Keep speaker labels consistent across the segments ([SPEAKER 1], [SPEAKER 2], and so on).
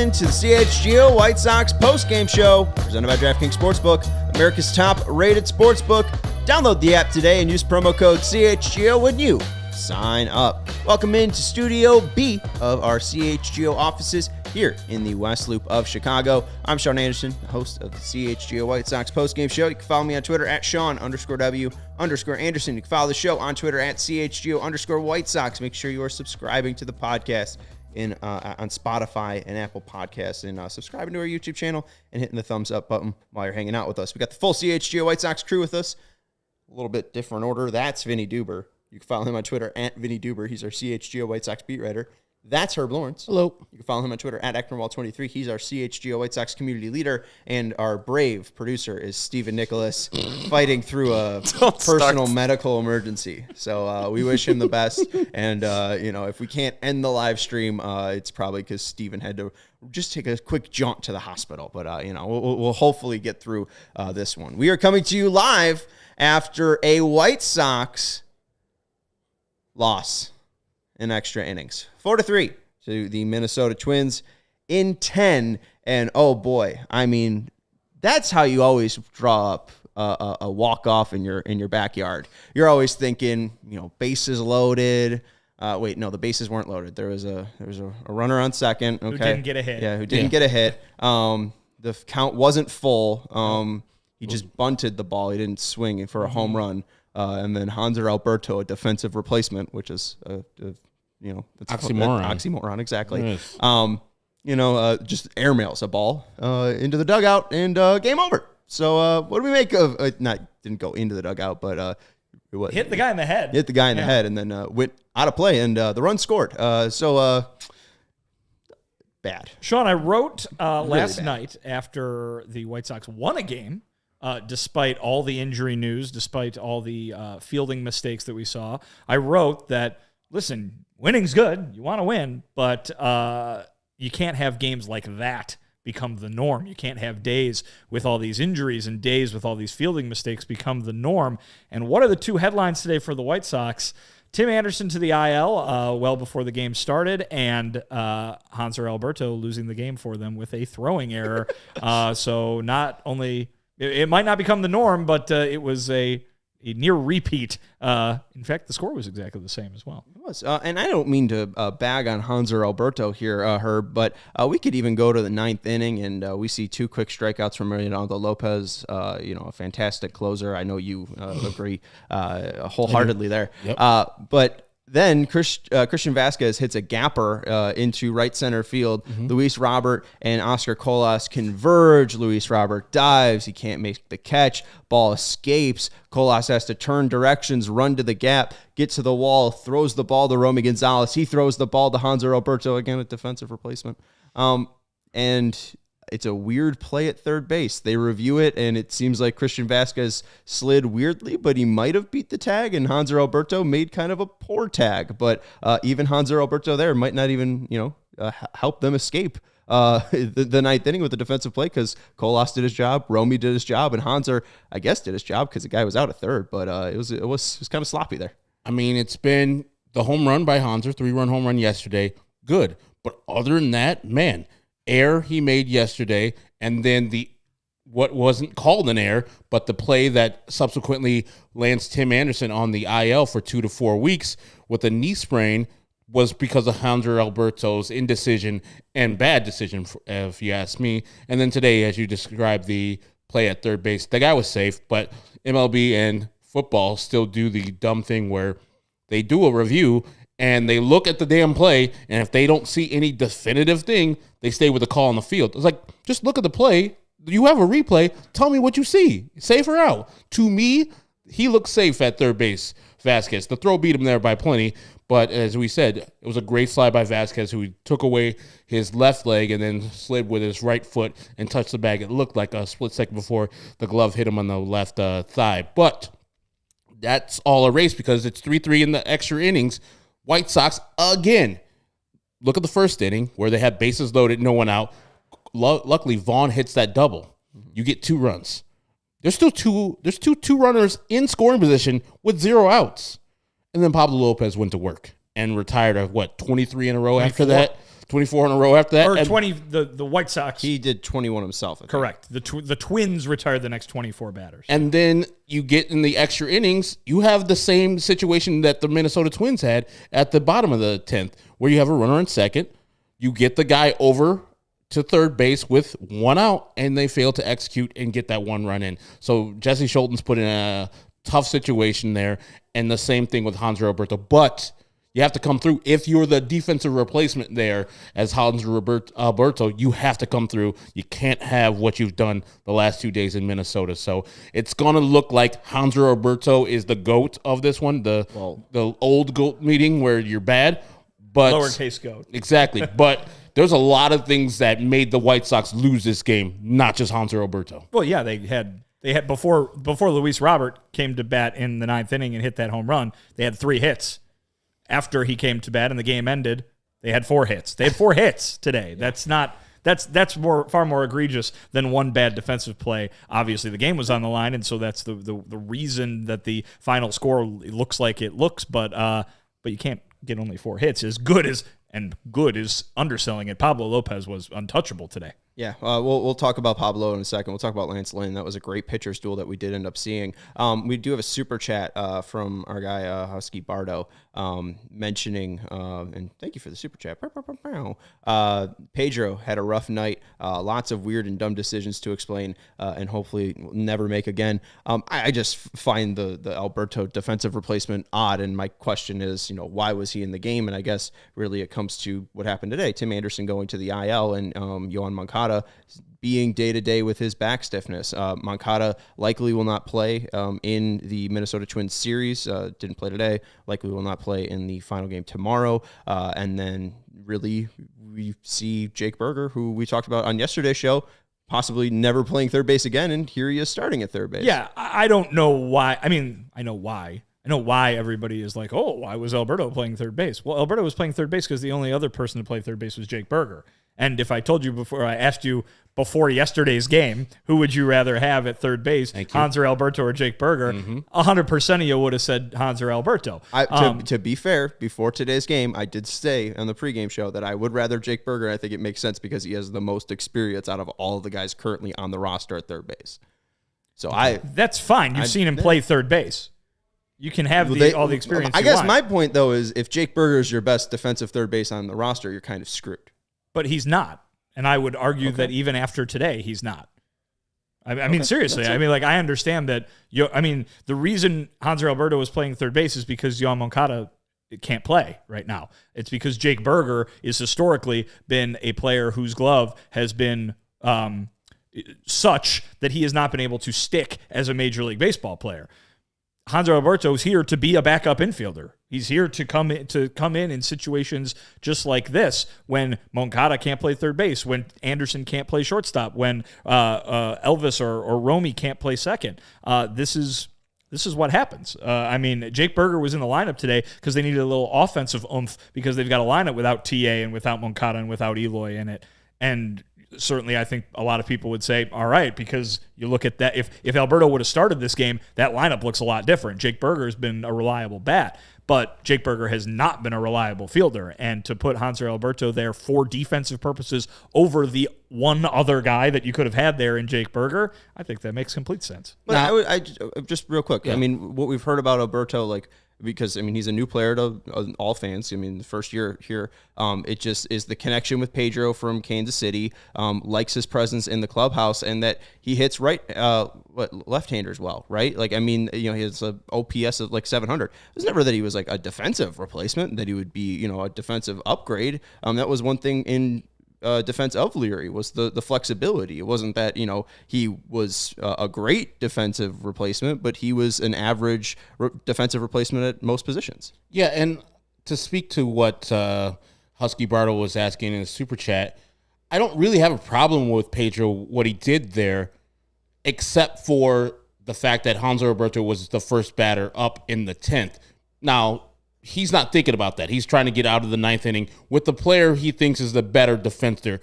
[SPEAKER 1] in to the CHGO White Sox postgame show presented by DraftKings Sportsbook, America's top-rated sportsbook. Download the app today and use promo code CHGO when you sign up. Welcome into Studio B of our CHGO offices here in the West Loop of Chicago. I'm Sean Anderson, the host of the CHGO White Sox postgame show. You can follow me on Twitter at Sean_W_Anderson. You can follow the show on Twitter at CHGO_White Sox. Make sure you are subscribing to the podcast on Spotify and Apple Podcasts, and subscribing to our YouTube channel and hitting the thumbs up button while you're hanging out with us. We got the full CHGO White Sox crew with us. A little bit different order. That's Vinnie Duber. You can follow him on Twitter at Vinnie Duber. He's our CHGO White Sox beat writer. That's Herb Lawrence.
[SPEAKER 2] Hello.
[SPEAKER 1] You can follow him on Twitter at Ecknerwall23. He's our CHGO White Sox community leader. And our brave producer is Stephen Nicholas, fighting through a personal medical emergency. So we wish him the best. And, if we can't end the live stream, it's probably because Stephen had to just take a quick jaunt to the hospital. But, we'll hopefully get through this one. We are coming to you live after a White Sox loss in extra innings, 4-3 to the Minnesota Twins in 10. And oh boy, I mean, that's how you always draw up a walk-off in your backyard. You're always thinking, bases loaded. Wait, no, the bases weren't loaded. There was a runner on second. Okay,
[SPEAKER 3] who didn't get a hit.
[SPEAKER 1] Yeah, who didn't get a hit. The count wasn't full. He just bunted the ball. He didn't swing for a home run. And then Hanser Alberto, a defensive replacement, which is it's oxymoron, exactly.
[SPEAKER 2] Yes.
[SPEAKER 1] Just airmails a ball into the dugout, and game over. So what do we make of? Didn't go into the dugout, but
[SPEAKER 3] hit the guy in the head.
[SPEAKER 1] Hit the guy in the head, and then went out of play, and the run scored. Bad.
[SPEAKER 3] Sean, I wrote last
[SPEAKER 1] bad.
[SPEAKER 3] night after the White Sox won a game. Despite all the injury news, despite all the fielding mistakes that we saw, I wrote that, listen, winning's good. You want to win, but you can't have games like that become the norm. You can't have days with all these injuries and days with all these fielding mistakes become the norm. And what are the two headlines today for the White Sox? Tim Anderson to the IL well before the game started, and Hanser Alberto losing the game for them with a throwing error. So not only... It might not become the norm, but it was a near repeat. In fact, the score was exactly the same as well.
[SPEAKER 1] It was. And I don't mean to bag on Hanser Alberto here, Herb, but we could even go to the ninth inning, and we see two quick strikeouts from Pablo Lopez, a fantastic closer. I know you agree wholeheartedly there.
[SPEAKER 2] Yep.
[SPEAKER 1] But then Christian Vasquez hits a gapper into right center field. Mm-hmm. Luis Robert and Oscar Colas converge. Luis Robert dives. He can't make the catch. Ball escapes. Colas has to turn directions, run to the gap, get to the wall, throws the ball to Romy Gonzalez. He throws the ball to Hanser Alberto, again, a defensive replacement. And it's a weird play at third base. They review it, and it seems like Christian Vasquez slid weirdly, but he might have beat the tag, and Hanser Alberto made kind of a poor tag. But even Hanser Alberto there might not even, help them escape the ninth inning with the defensive play, because Colas did his job, Romy did his job, and Hanser, I guess, did his job because the guy was out at third. But it was kind of sloppy there.
[SPEAKER 2] I mean, it's been the home run by Hanser, 3-run home run yesterday. Good. But other than that, man, error he made yesterday, and then what wasn't called an error, but the play that subsequently lands Tim Anderson on the IL for 2 to 4 weeks with a knee sprain was because of Hanser Alberto's indecision and bad decision, if you ask me. And then today, as you described the play at third base, the guy was safe, but MLB and football still do the dumb thing where they do a review and they look at the damn play, and if they don't see any definitive thing, they stay with the call on the field. It's like, just look at the play. You have a replay. Tell me what you see. Safe or out? To me, he looks safe at third base, Vasquez. The throw beat him there by plenty, but as we said, it was a great fly by Vasquez, who took away his left leg and then slid with his right foot and touched the bag. It looked like a split second before the glove hit him on the left thigh. But that's all erased because it's 3-3 in the extra innings. White Sox, again, look at the first inning where they had bases loaded, no one out. Luckily, Vaughn hits that double. You get 2 runs. There's still two runners in scoring position with 0 outs. And then Pablo Lopez went to work and retired of 23 in a row 24. After that? 24 in a row after that.
[SPEAKER 3] Or
[SPEAKER 2] And
[SPEAKER 3] 20, the White Sox.
[SPEAKER 1] He did 21 himself. I think.
[SPEAKER 3] Correct. The Twins retired the next 24 batters.
[SPEAKER 2] And then you get in the extra innings, you have the same situation that the Minnesota Twins had at the bottom of the 10th, where you have a runner on second. You get the guy over to third base with one out, and they fail to execute and get that one run in. So Jesse Schulten's put in a tough situation there, and the same thing with Hanser Alberto. But you have to come through. If you're the defensive replacement there as Hanser Alberto, you have to come through. You can't have what you've done the last 2 days in Minnesota. So it's going to look like Hanser Alberto is the GOAT of this one, the old GOAT meeting where you're bad. But
[SPEAKER 3] Lowercase GOAT.
[SPEAKER 2] Exactly. But there's a lot of things that made the White Sox lose this game, not just Hanser Alberto.
[SPEAKER 3] Well, yeah, they had before Luis Robert came to bat in the 9th inning and hit that home run, they had 3 hits. After he came to bat and the game ended, they had 4 hits. They had 4 hits today. That's far more egregious than one bad defensive play. Obviously, the game was on the line, and so that's the reason that the final score looks like it looks. But you can't get only 4 hits. As good as underselling it. Pablo Lopez was untouchable today.
[SPEAKER 1] Yeah, we'll talk about Pablo in a second. We'll talk about Lance Lynn. That was a great pitcher's duel that we did end up seeing. We do have a super chat from our guy, Husky Bardo, mentioning, and thank you for the super chat. Pedro had a rough night, lots of weird and dumb decisions to explain, and hopefully will never make again. I just find the Alberto defensive replacement odd, and my question is, why was he in the game? And I guess really it comes to what happened today. Tim Anderson going to the IL, and Yohan Moncada being day-to-day with his back stiffness. Moncada likely will not play in the Minnesota Twins series. Didn't play today. Likely will not play in the final game tomorrow. And then really we see Jake Berger, who we talked about on yesterday's show, possibly never playing third base again, and here he is starting at third base.
[SPEAKER 3] Yeah, I don't know why. I mean, I know why. I know why everybody is like, oh, why was Alberto playing third base? Well, Alberto was playing third base because the only other person to play third base was Jake Berger. And if I told you before, I asked you before yesterday's game, who would you rather have at third base, Hanser Alberto or Jake Berger? 100% of you would have said Hanser Alberto.
[SPEAKER 1] To be fair, before today's game, I did say on the pregame show that I would rather Jake Berger. I think it makes sense because he has the most experience out of all of the guys currently on the roster at third base. So
[SPEAKER 3] that's fine. You've seen him play third base. You can have all the experience.
[SPEAKER 1] I guess my point, though, is if Jake Berger is your best defensive third base on the roster, you're kind of screwed.
[SPEAKER 3] But he's not. And I would argue that even after today, he's not. I mean, seriously. I mean, I understand that. The reason Hanser Alberto was playing third base is because Yohan Moncada can't play right now. It's because Jake Berger is historically been a player whose glove has been such that he has not been able to stick as a Major League Baseball player. Hanser Alberto is here to be a backup infielder. He's here to come in situations just like this, when Moncada can't play third base, when Anderson can't play shortstop, when Elvis or Romy can't play second. This is what happens. Jake Berger was in the lineup today because they needed a little offensive oomph because they've got a lineup without TA and without Moncada and without Eloy in it. And certainly I think a lot of people would say, all right, because you look at that. If Alberto would have started this game, that lineup looks a lot different. Jake Berger has been a reliable bat, but Jake Berger has not been a reliable fielder. And to put Hanser Alberto there for defensive purposes over the one other guy that you could have had there in Jake Berger, I think that makes complete sense.
[SPEAKER 1] But I just real quick, yeah. What we've heard about Alberto, because he's a new player to all fans. The first year here, it just is the connection with Pedro from Kansas City. Likes his presence in the clubhouse, and that he hits left-handers well, right? He has a OPS of 700. It was never that he was a defensive replacement, that he would be a defensive upgrade. That was one thing in defense of Leary, was the flexibility. It wasn't that he was a great defensive replacement, but he was an average defensive replacement at most positions.
[SPEAKER 2] Yeah, and to speak to what Husky Bartle was asking in the super chat, I don't really have a problem with Pedro, what he did there, except for the fact that Hanser Alberto was the first batter up in the 10th. Now, he's not thinking about that. He's trying to get out of the 9th inning with the player he thinks is the better defender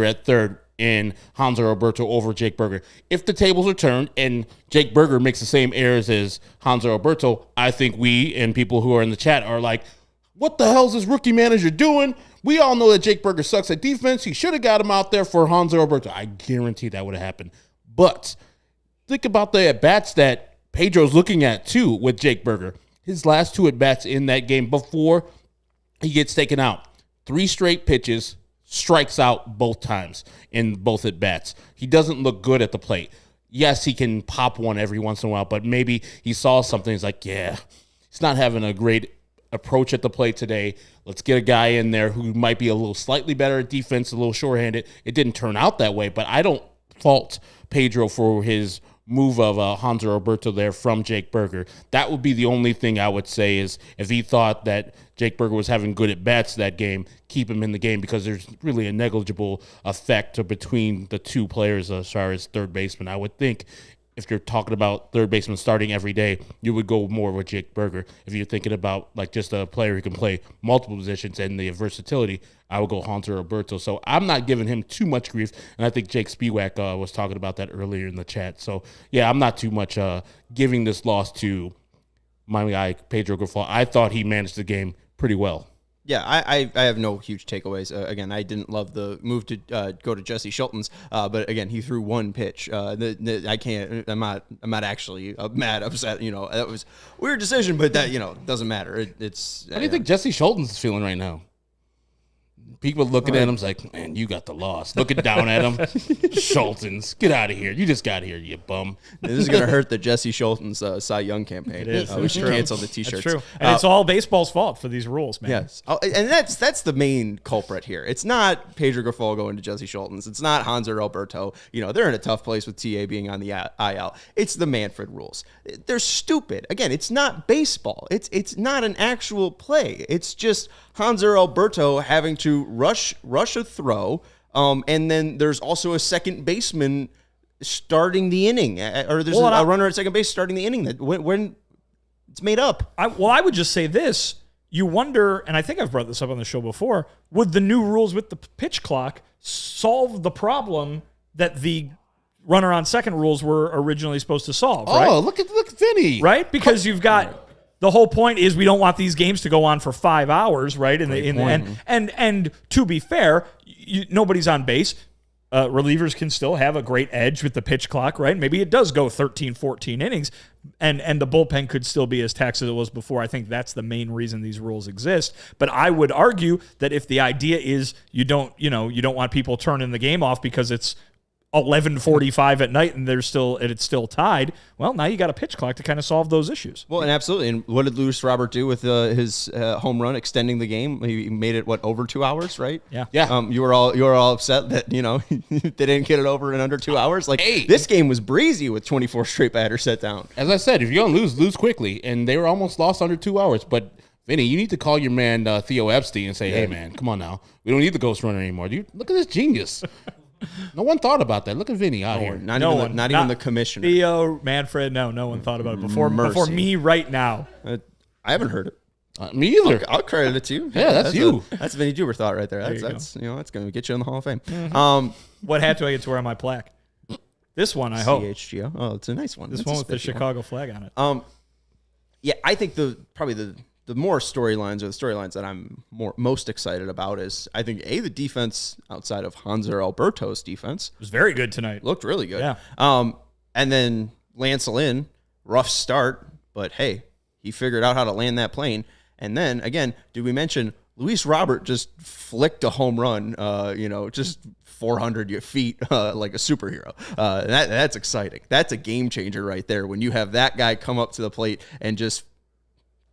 [SPEAKER 2] at third in Hanser Alberto over Jake Berger. If the tables are turned and Jake Berger makes the same errors as Hanser Alberto, I think we and people who are in the chat are like, what the hell is this rookie manager doing? We all know that Jake Burger sucks at defense. He should have got him out there for Hanser Alberto. I guarantee that would have happened. But think about the at-bats that Pedro's looking at, too, with Jake Burger. His last 2 at-bats in that game before he gets taken out. 3 straight pitches, strikes out both times in both at-bats. He doesn't look good at the plate. Yes, he can pop one every once in a while, but maybe he saw something. He's like, yeah, he's not having a great approach at the plate today. Let's get a guy in there who might be a little slightly better at defense, a little shorthanded. It didn't turn out that way, but I don't fault Pedro for his move of Hanser Alberto there from Jake Burger. That would be the only thing I would say is if he thought that Jake Burger was having good at-bats that game, keep him in the game because there's really a negligible effect between the 2 players as far as third baseman. I would think if you're talking about third baseman starting every day, you would go more with Jake Burger. If you're thinking about like just a player who can play multiple positions and the versatility, I would go Hanser Alberto. So I'm not giving him too much grief, and I think Jake Spiewak was talking about that earlier in the chat. So, yeah, I'm not too much giving this loss to my guy, Pedro Grifol. I thought he managed the game pretty well.
[SPEAKER 1] Yeah, I have no huge takeaways. Again, I didn't love the move to go to Jesse Schulten's, but again, he threw 1 pitch. I can't. I'm not actually mad, upset. You know, that was a weird decision, but that doesn't matter. It's.
[SPEAKER 2] How do you think Jesse Schulten's is feeling right now? People looking at him like, man, you got the loss. Looking down at him, Schulten's, get out of here. You just got here, you bum.
[SPEAKER 1] This is going to hurt the Jesse Schulten's Cy Young campaign.
[SPEAKER 3] It is.
[SPEAKER 1] We should cancel the T-shirts.
[SPEAKER 3] That's true. And it's all baseball's fault for these rules, man.
[SPEAKER 1] Yes. And that's the main culprit here. It's not Pedro Grifol going to Jesse Schulten's. It's not Hanser Alberto. They're in a tough place with TA being on the IL. It's the Manfred rules. They're stupid. Again, it's not baseball. It's not an actual play. It's just Hanser Alberto having to rush a throw, and then there's also a second baseman starting the inning, or there's a runner at second base starting the inning that when it's made up.
[SPEAKER 3] I would just say this. You wonder, and I think I've brought this up on the show before, would the new rules with the pitch clock solve the problem that the runner on second rules were originally supposed to solve? Right?
[SPEAKER 2] Oh, look at Vinnie.
[SPEAKER 3] Right? Because you've got... The whole point is we don't want these games to go on for 5 hours, right? In the end, and to be fair, nobody's on base. Relievers can still have a great edge with the pitch clock, right? Maybe it does go 13, 14 innings, and the bullpen could still be as taxed as it was before. I think that's the main reason these rules exist. But I would argue that if the idea is you don't want people turning the game off because it's 11:45 at night and it's still tied. Well, now you got a pitch clock to kind of solve those issues.
[SPEAKER 1] Well, and absolutely. And what did Luis Robert do with his home run, extending the game? He made it over 2 hours, right?
[SPEAKER 3] Yeah.
[SPEAKER 1] You were all upset that they didn't get it over in under 2 hours. Like this game was breezy with 24 straight batters set down.
[SPEAKER 2] As I said, if you're gonna lose quickly, and they were almost lost under 2 hours. But Vinny, you need to call your man Theo Epstein and say, "Hey, man, come on now. We don't need the ghost runner anymore. Look at this genius." No one thought about that. Look at Vinny out here.
[SPEAKER 1] Not even the commissioner.
[SPEAKER 3] Theo, Manfred, no one thought about it before me right now.
[SPEAKER 1] I haven't heard it.
[SPEAKER 2] Me either.
[SPEAKER 1] I'll credit it to you.
[SPEAKER 2] Yeah, that's you.
[SPEAKER 1] That's Vinny Juber thought right there. That's going to get you in the Hall of Fame.
[SPEAKER 3] Mm-hmm. What hat do I get to wear on my plaque? This one, I hope.
[SPEAKER 1] CHGO. Oh, it's a nice one.
[SPEAKER 3] This one with the Chicago flag on it.
[SPEAKER 1] Yeah, I think probably the more storylines, or the storylines that I'm most excited about, is I think the defense outside of Hanser Alberto's defense
[SPEAKER 3] was very good tonight.
[SPEAKER 1] Looked really good.
[SPEAKER 3] Yeah.
[SPEAKER 1] And then Lance Lynn, rough start, but hey, he figured out how to land that plane. And then again, did we mention Luis Robert just flicked a home run? Just 400 feet like a superhero. That's exciting. That's a game changer right there when you have that guy come up to the plate and just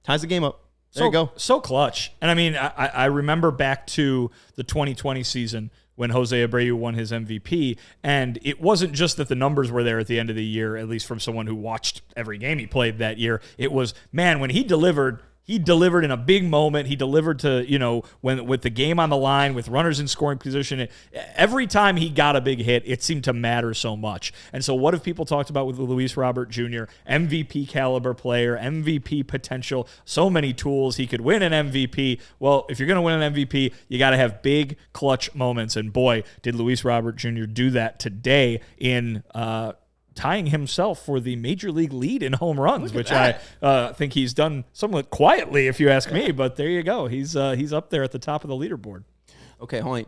[SPEAKER 1] ties the game up. There you go.
[SPEAKER 3] So clutch. And I mean, I remember back to the 2020 season when Jose Abreu won his MVP, and it wasn't just that the numbers were there at the end of the year, at least from someone who watched every game he played that year. It was, man, when he delivered in a big moment. He delivered to, when with the game on the line, with runners in scoring position. Every time he got a big hit, it seemed to matter so much. And so what have people talked about with Luis Robert Jr.? MVP caliber player, MVP potential, so many tools. He could win an MVP. Well, if you're going to win an MVP, you got to have big clutch moments. And boy, did Luis Robert Jr. do that today in tying himself for the major league lead in home runs, which I think he's done somewhat quietly, if you ask me. But there you go. He's up there at the top of the leaderboard.
[SPEAKER 1] Okay, hold on.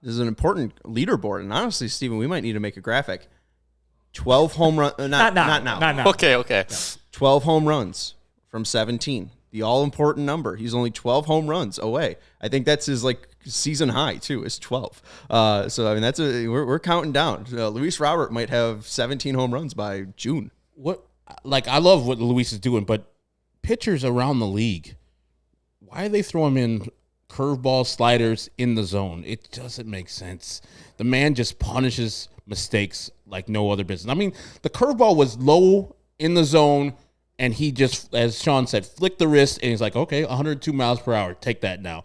[SPEAKER 1] This is an important leaderboard, and honestly, Steven, we might need to make a graphic. 12 home runs. Not now.
[SPEAKER 4] Okay.
[SPEAKER 1] 12 home runs from 17. The all-important number. He's only 12 home runs away. I think that's his season high too. Is 12. So I mean, we're counting down. Luis Robert might have 17 home runs by June.
[SPEAKER 2] I love what Luis is doing, but pitchers around the league, why do they throw him in curveball sliders in the zone? It doesn't make sense. The man just punishes mistakes like no other business. I mean, the curveball was low in the zone, and he just, as Sean said, flicked the wrist, and he's like, okay, 102 miles per hour. Take that now.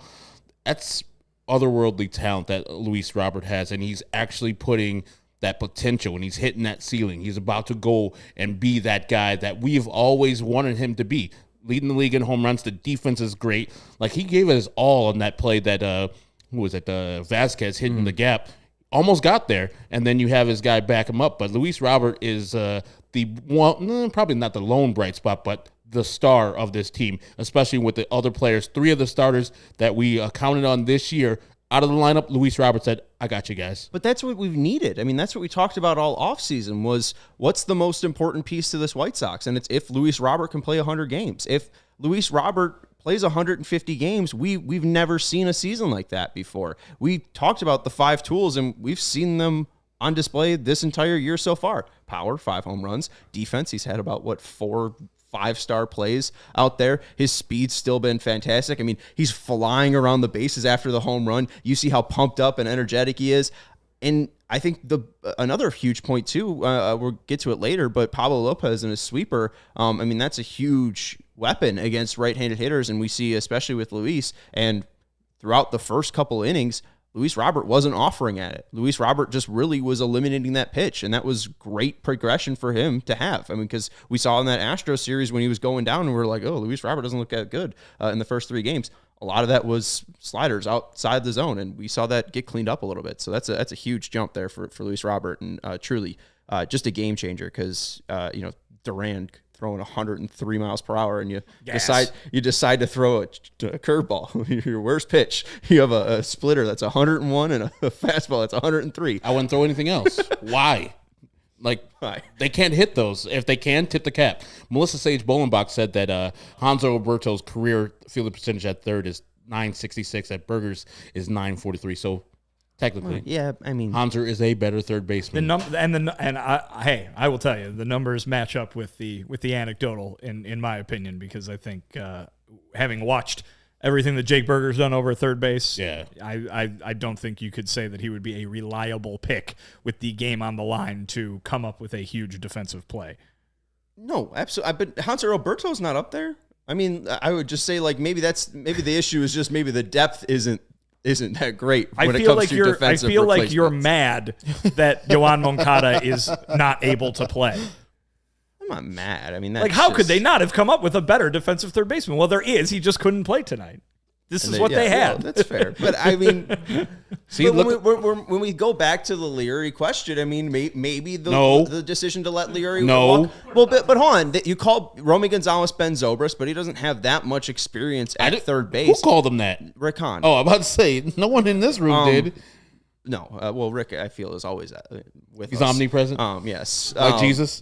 [SPEAKER 2] That's otherworldly talent that Luis Robert has, and he's actually putting that potential, and he's hitting that ceiling. He's about to go and be that guy that we've always wanted him to be. Leading the league in home runs. The defense is great. He gave it his all on that play that, Vasquez hitting the gap. Almost got there, and then you have his guy back him up. But Luis Robert is the one, probably not the lone bright spot, but the star of this team, especially with the other players. 3 of the starters that we counted on this year out of the lineup, Luis Robert said, I got you guys.
[SPEAKER 1] But that's what we've needed. I mean, that's what we talked about all offseason was what's the most important piece to this White Sox? And it's if Luis Robert can play 100 games. If Luis Robert plays 150 games, we've never seen a season like that before. We talked about the 5 tools, and we've seen them on display this entire year so far. Power, 5 home runs. Defense, he's had about, 4 5-star plays out there. His speed's still been fantastic. I mean, he's flying around the bases after the home run. You see how pumped up and energetic he is. And I think another huge point too, we'll get to it later, but Pablo Lopez and his sweeper, I mean, that's a huge weapon against right-handed hitters. And we see, especially with Luis, and throughout the first couple innings, Luis Robert wasn't offering at it. Luis Robert just really was eliminating that pitch, and that was great progression for him to have. I mean, because we saw in that Astros series when he was going down, and we were like, oh, Luis Robert doesn't look that good in the first 3 games. A lot of that was sliders outside the zone, and we saw that get cleaned up a little bit. So that's a huge jump there for Luis Robert, and truly just a game changer because, Duran throwing 103 miles per hour, and you decide to throw a curveball, your worst pitch. You have a splitter that's 101 and a fastball that's 103.
[SPEAKER 2] I wouldn't throw anything else. Why? They can't hit those. If they can, tip the cap. Melissa Sage Bolenbach said that Hanser Alberto's career fielding percentage at third is .966. At Burgers is .943. So technically,
[SPEAKER 1] I mean,
[SPEAKER 2] Hanser is a better third baseman.
[SPEAKER 3] I will tell you, the numbers match up with the anecdotal in my opinion, because I think having watched everything that Jake Berger's done over at third base, I don't think you could say that he would be a reliable pick with the game on the line to come up with a huge defensive play.
[SPEAKER 1] No, absolutely. But Hanser Alberto's not up there. I mean, I would just say maybe the issue is just maybe the depth isn't that great when it comes to defensive replacements. I feel like you're
[SPEAKER 3] mad that Yoan Moncada is not able to play.
[SPEAKER 1] I'm not mad. I mean, that's
[SPEAKER 3] how could they not have come up with a better defensive third baseman? Well, there is. He just couldn't play tonight. This is what they had.
[SPEAKER 1] Well, that's fair. But I mean, when we go back to the Leary question, I mean, maybe the decision to let Leary walk. Well, but hold on. You called Romy Gonzalez Ben Zobrist, but he doesn't have that much experience at third base.
[SPEAKER 2] Who called him that?
[SPEAKER 1] Rick Hahn.
[SPEAKER 2] Oh, I'm about to say, no one in this room did.
[SPEAKER 1] No. Well, Rick, I feel, is always with
[SPEAKER 2] He's
[SPEAKER 1] us.
[SPEAKER 2] Omnipresent?
[SPEAKER 1] Yes.
[SPEAKER 2] Like Jesus?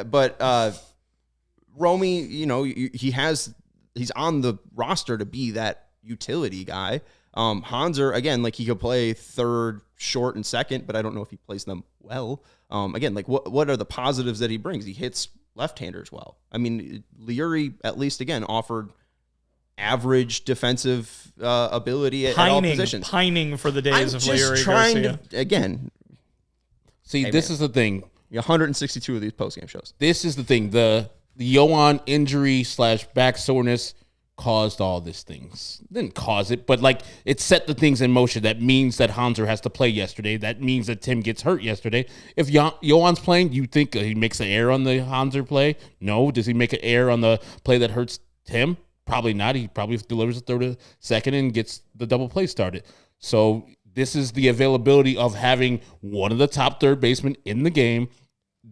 [SPEAKER 1] But Romy, he's on the roster to be that utility guy. Hanser, again, he could play third, short, and second, but I don't know if he plays them well. Again, what are the positives that he brings? He hits left-handers well. I mean, Leary, at least, again, offered average defensive ability at all positions.
[SPEAKER 3] Pining for the days of Leary
[SPEAKER 1] Garcia. I'm just
[SPEAKER 3] trying
[SPEAKER 1] to, again.
[SPEAKER 2] See, this is the thing.
[SPEAKER 1] 162 of these postgame shows.
[SPEAKER 2] This is the thing. The Yoan injury / back soreness caused all these things. Didn't cause it, but it set the things in motion. That means that Hanser has to play yesterday. That means that Tim gets hurt yesterday. If Yoan's playing, you think he makes an error on the Hanser play? No. Does he make an error on the play that hurts Tim? Probably not. He probably delivers a third or second and gets the double play started. So this is the availability of having one of the top third basemen in the game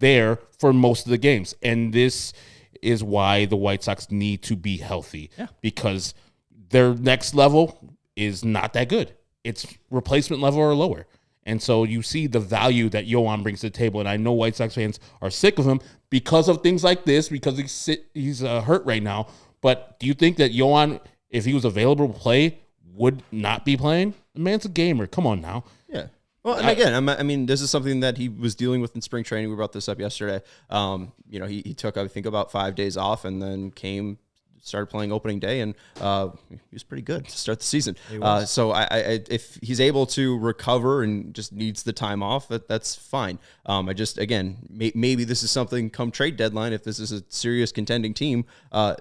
[SPEAKER 2] there for most of the games. And this is why the White Sox need to be healthy because their next level is not that good. It's replacement level or lower. And so you see the value that Yohan brings to the table. And I know White Sox fans are sick of him because of things like this, because he's hurt right now. But do you think that Yohan, if he was available to play, would not be playing? The man's a gamer. Come on now.
[SPEAKER 1] Yeah. Well, and again, I mean, this is something that he was dealing with in spring training. We brought this up yesterday. He took, I think, about 5 days off and then started playing opening day, and he was pretty good to start the season. So I if he's able to recover and just needs the time off, that's fine. Maybe this is something come trade deadline. If this is a serious contending team,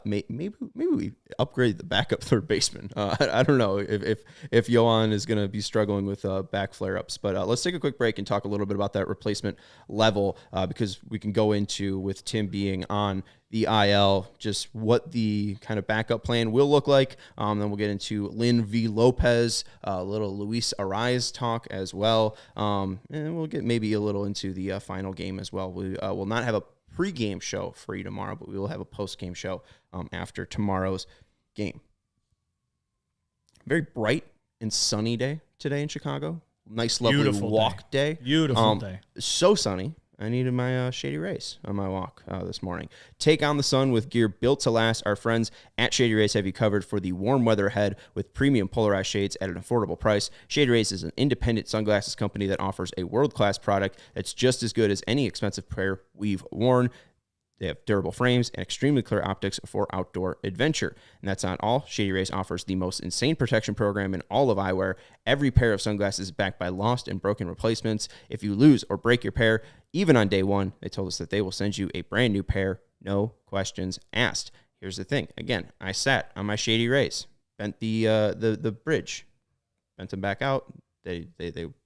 [SPEAKER 1] maybe we upgrade the backup third baseman. I don't know if Yohan is going to be struggling with back flare-ups. But let's take a quick break and talk a little bit about that replacement level because we can go into, with Tim being on the IL, just what the kind of backup plan will look like. Then we'll get into Lynn v. Lopez, a little Luis Arraez talk as well. And we'll get maybe a little into the final game as well. We will not have a pregame show for you tomorrow, but we will have a postgame show after tomorrow's game. Very bright and sunny day today in Chicago. Nice, lovely
[SPEAKER 3] Beautiful
[SPEAKER 1] walk day.
[SPEAKER 3] Beautiful day.
[SPEAKER 1] So sunny. I needed my Shady Rays on my walk this morning. Take on the sun with gear built to last. Our friends at Shady Rays have you covered for the warm weather ahead with premium polarized shades at an affordable price. Shady Rays is an independent sunglasses company that offers a world-class product that's just as good as any expensive pair we've worn. They have durable frames and extremely clear optics for outdoor adventure. And that's not all. Shady Rays offers the most insane protection program in all of eyewear. Every pair of sunglasses is backed by lost and broken replacements. If you lose or break your pair, even on day one, they told us that they will send you a brand new pair, no questions asked. Here's the thing. Again, I sat on my Shady Rays, bent the bridge, bent them back out. They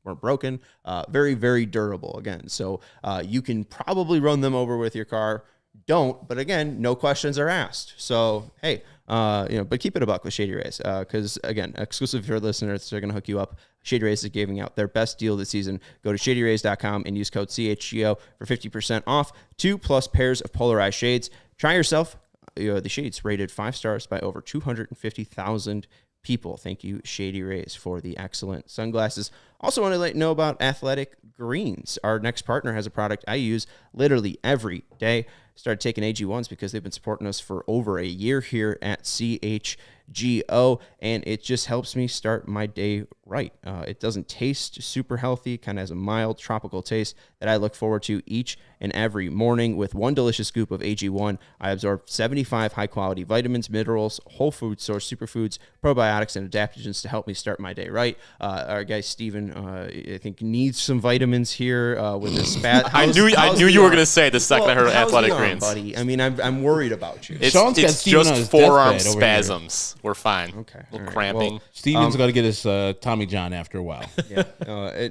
[SPEAKER 1] weren't broken. Very, very durable again. So you can probably run them over with your car. Don't, but again, no questions are asked. So, hey, but keep it a buck with Shady Rays because, again, exclusive for your listeners, they're going to hook you up. Shady Rays is giving out their best deal this season. Go to shadyrays.com and use code CHGO for 50% off 2+ pairs of polarized shades. Try yourself. The shades rated 5 stars by over 250,000 people. Thank you, Shady Rays, for the excellent sunglasses. Also want to let you know about Athletic Greens. Our next partner has a product I use literally every day. Started taking AG1s because they've been supporting us for over a year here at CHGO, and it just helps me start my day right. It doesn't taste super healthy, kind of has a mild tropical taste that I look forward to each and every morning. With one delicious scoop of AG1, I absorb 75 high-quality vitamins, minerals, whole food source superfoods, probiotics, and adaptogens to help me start my day right. Our guy Steven, I think, needs some vitamins here with his spat.
[SPEAKER 4] I knew you were going to say the second I heard Athletic Greens.
[SPEAKER 1] Buddy, I mean, I'm worried about you.
[SPEAKER 4] It's just forearm spasms. We're fine.
[SPEAKER 1] Okay,
[SPEAKER 4] a little cramping.
[SPEAKER 2] Well, Steven's got to get his Tommy John after a while.
[SPEAKER 1] Yeah,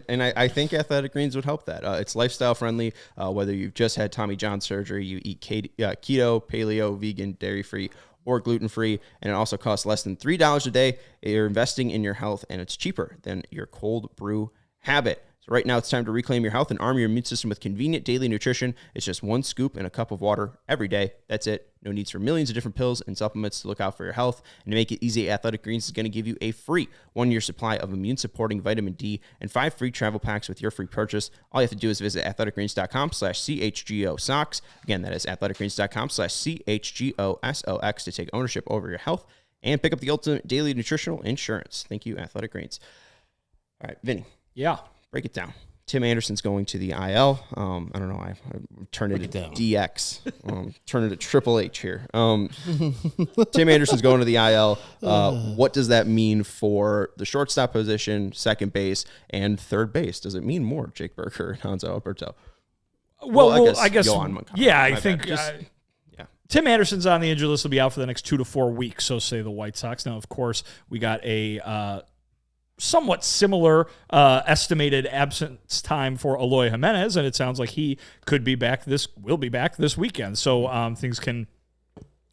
[SPEAKER 1] and I think Athletic Greens would help that. It's lifestyle friendly. Whether you've just had Tommy John surgery, you eat keto, paleo, vegan, dairy free, or gluten free, and it also costs less than $3 a day. You're investing in your health, and it's cheaper than your cold brew habit. So right now, it's time to reclaim your health and arm your immune system with convenient daily nutrition. It's just one scoop in a cup of water every day. That's it. No needs for millions of different pills and supplements to look out for your health. And to make it easy, Athletic Greens is going to give you a free 1-year supply of immune-supporting vitamin D and 5 free travel packs with your free purchase. All you have to do is visit athleticgreens.com/CHGO socks. Again, that is athleticgreens.com/CHGO SOX to take ownership over your health and pick up the ultimate daily nutritional insurance. Thank you, Athletic Greens. All right, Vinny.
[SPEAKER 3] Yeah.
[SPEAKER 1] Break it down. Tim Anderson's going to the IL. I don't know. I turned it to DX. Turn it to Triple H here. Tim Anderson's going to the IL. What does that mean for the shortstop position, second base, and third base? Does it mean more Jake Burger and Hanser Alberto?
[SPEAKER 3] Well, I guess yeah, I think Tim Anderson's on the injury list. Will be out for the next 2 to 4 weeks, so say the White Sox. Now, of course, we got a somewhat similar estimated absence time for Eloy Jimenez, and it sounds like he will be back this weekend. So things can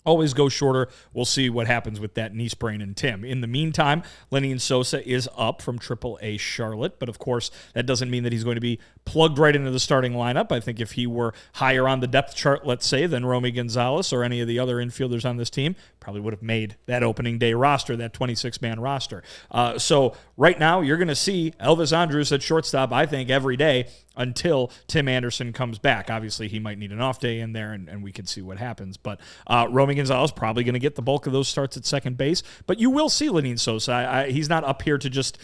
[SPEAKER 3] always go shorter. We'll see what happens with that knee sprain in Tim. In the meantime, Lenyn Sosa is up from AAA Charlotte, but of course, that doesn't mean that he's going to be plugged right into the starting lineup. I think if he were higher on the depth chart, let's say, than Romy Gonzalez or any of the other infielders on this team, probably would have made that opening day roster, that 26-man roster. So right now, you're going to see Elvis Andrus at shortstop, I think, every day until Tim Anderson comes back. Obviously, he might need an off day in there, and we can see what happens. But Romy Gonzalez probably going to get the bulk of those starts at second base. But you will see Lenyn Sosa. He's not up here to just,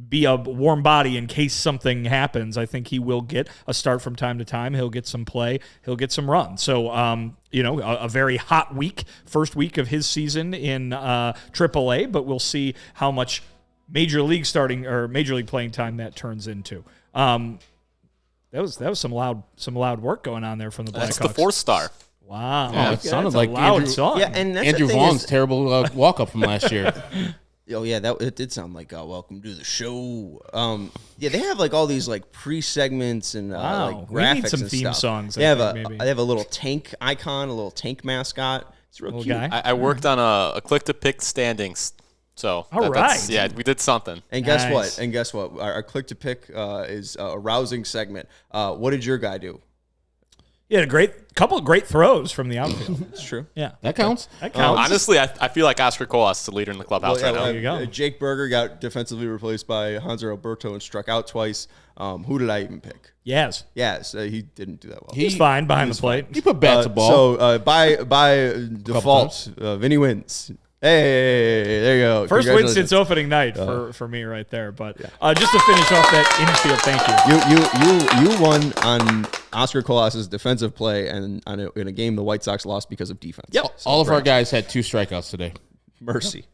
[SPEAKER 3] be a warm body in case something happens. I think he will get a start from time to time. He'll get some play. He'll get some run. So, a very hot week, first week of his season in AAA, but we'll see how much Major League playing time that turns into. That was some loud work going on there from the Blackhawks.
[SPEAKER 4] That's the 4-star.
[SPEAKER 3] Wow.
[SPEAKER 2] Yeah, it sounded like
[SPEAKER 3] loud song.
[SPEAKER 1] Yeah, and that's
[SPEAKER 2] Andrew Vaughn's terrible walk-up from last year.
[SPEAKER 1] Oh yeah, it did sound like welcome to the show. They have like all these like pre-segments and like graphics
[SPEAKER 3] we need some
[SPEAKER 1] and
[SPEAKER 3] theme
[SPEAKER 1] stuff.
[SPEAKER 3] songs.
[SPEAKER 1] They have a little tank icon, a little tank mascot. It's real cute.
[SPEAKER 3] Guy.
[SPEAKER 4] I worked on a click-to-pick standings. So
[SPEAKER 3] right.
[SPEAKER 4] Yeah, we did something.
[SPEAKER 1] And guess what? Our click to pick is a rousing segment. What did your guy do?
[SPEAKER 3] He had a couple of great throws from the outfield.
[SPEAKER 1] It's true.
[SPEAKER 3] Yeah,
[SPEAKER 2] That counts.
[SPEAKER 3] that counts.
[SPEAKER 4] Honestly, I feel like Oscar Colas is the leader in the clubhouse right now.
[SPEAKER 3] There you go.
[SPEAKER 1] Jake Berger got defensively replaced by Hanser Alberto and struck out twice. Who did I even pick?
[SPEAKER 3] Yes,
[SPEAKER 1] He didn't do that well.
[SPEAKER 3] he's fine behind the plate.
[SPEAKER 2] He put bat to ball.
[SPEAKER 1] So by default, Vinnie wins. Hey, there you go.
[SPEAKER 3] First win since opening night for me right there. But just to finish off that infield, thank you.
[SPEAKER 1] You won on Oscar Colas's defensive play and in a game the White Sox lost because of defense.
[SPEAKER 3] Yep.
[SPEAKER 1] So
[SPEAKER 2] All of our guys had 2 strikeouts today.
[SPEAKER 1] mercy.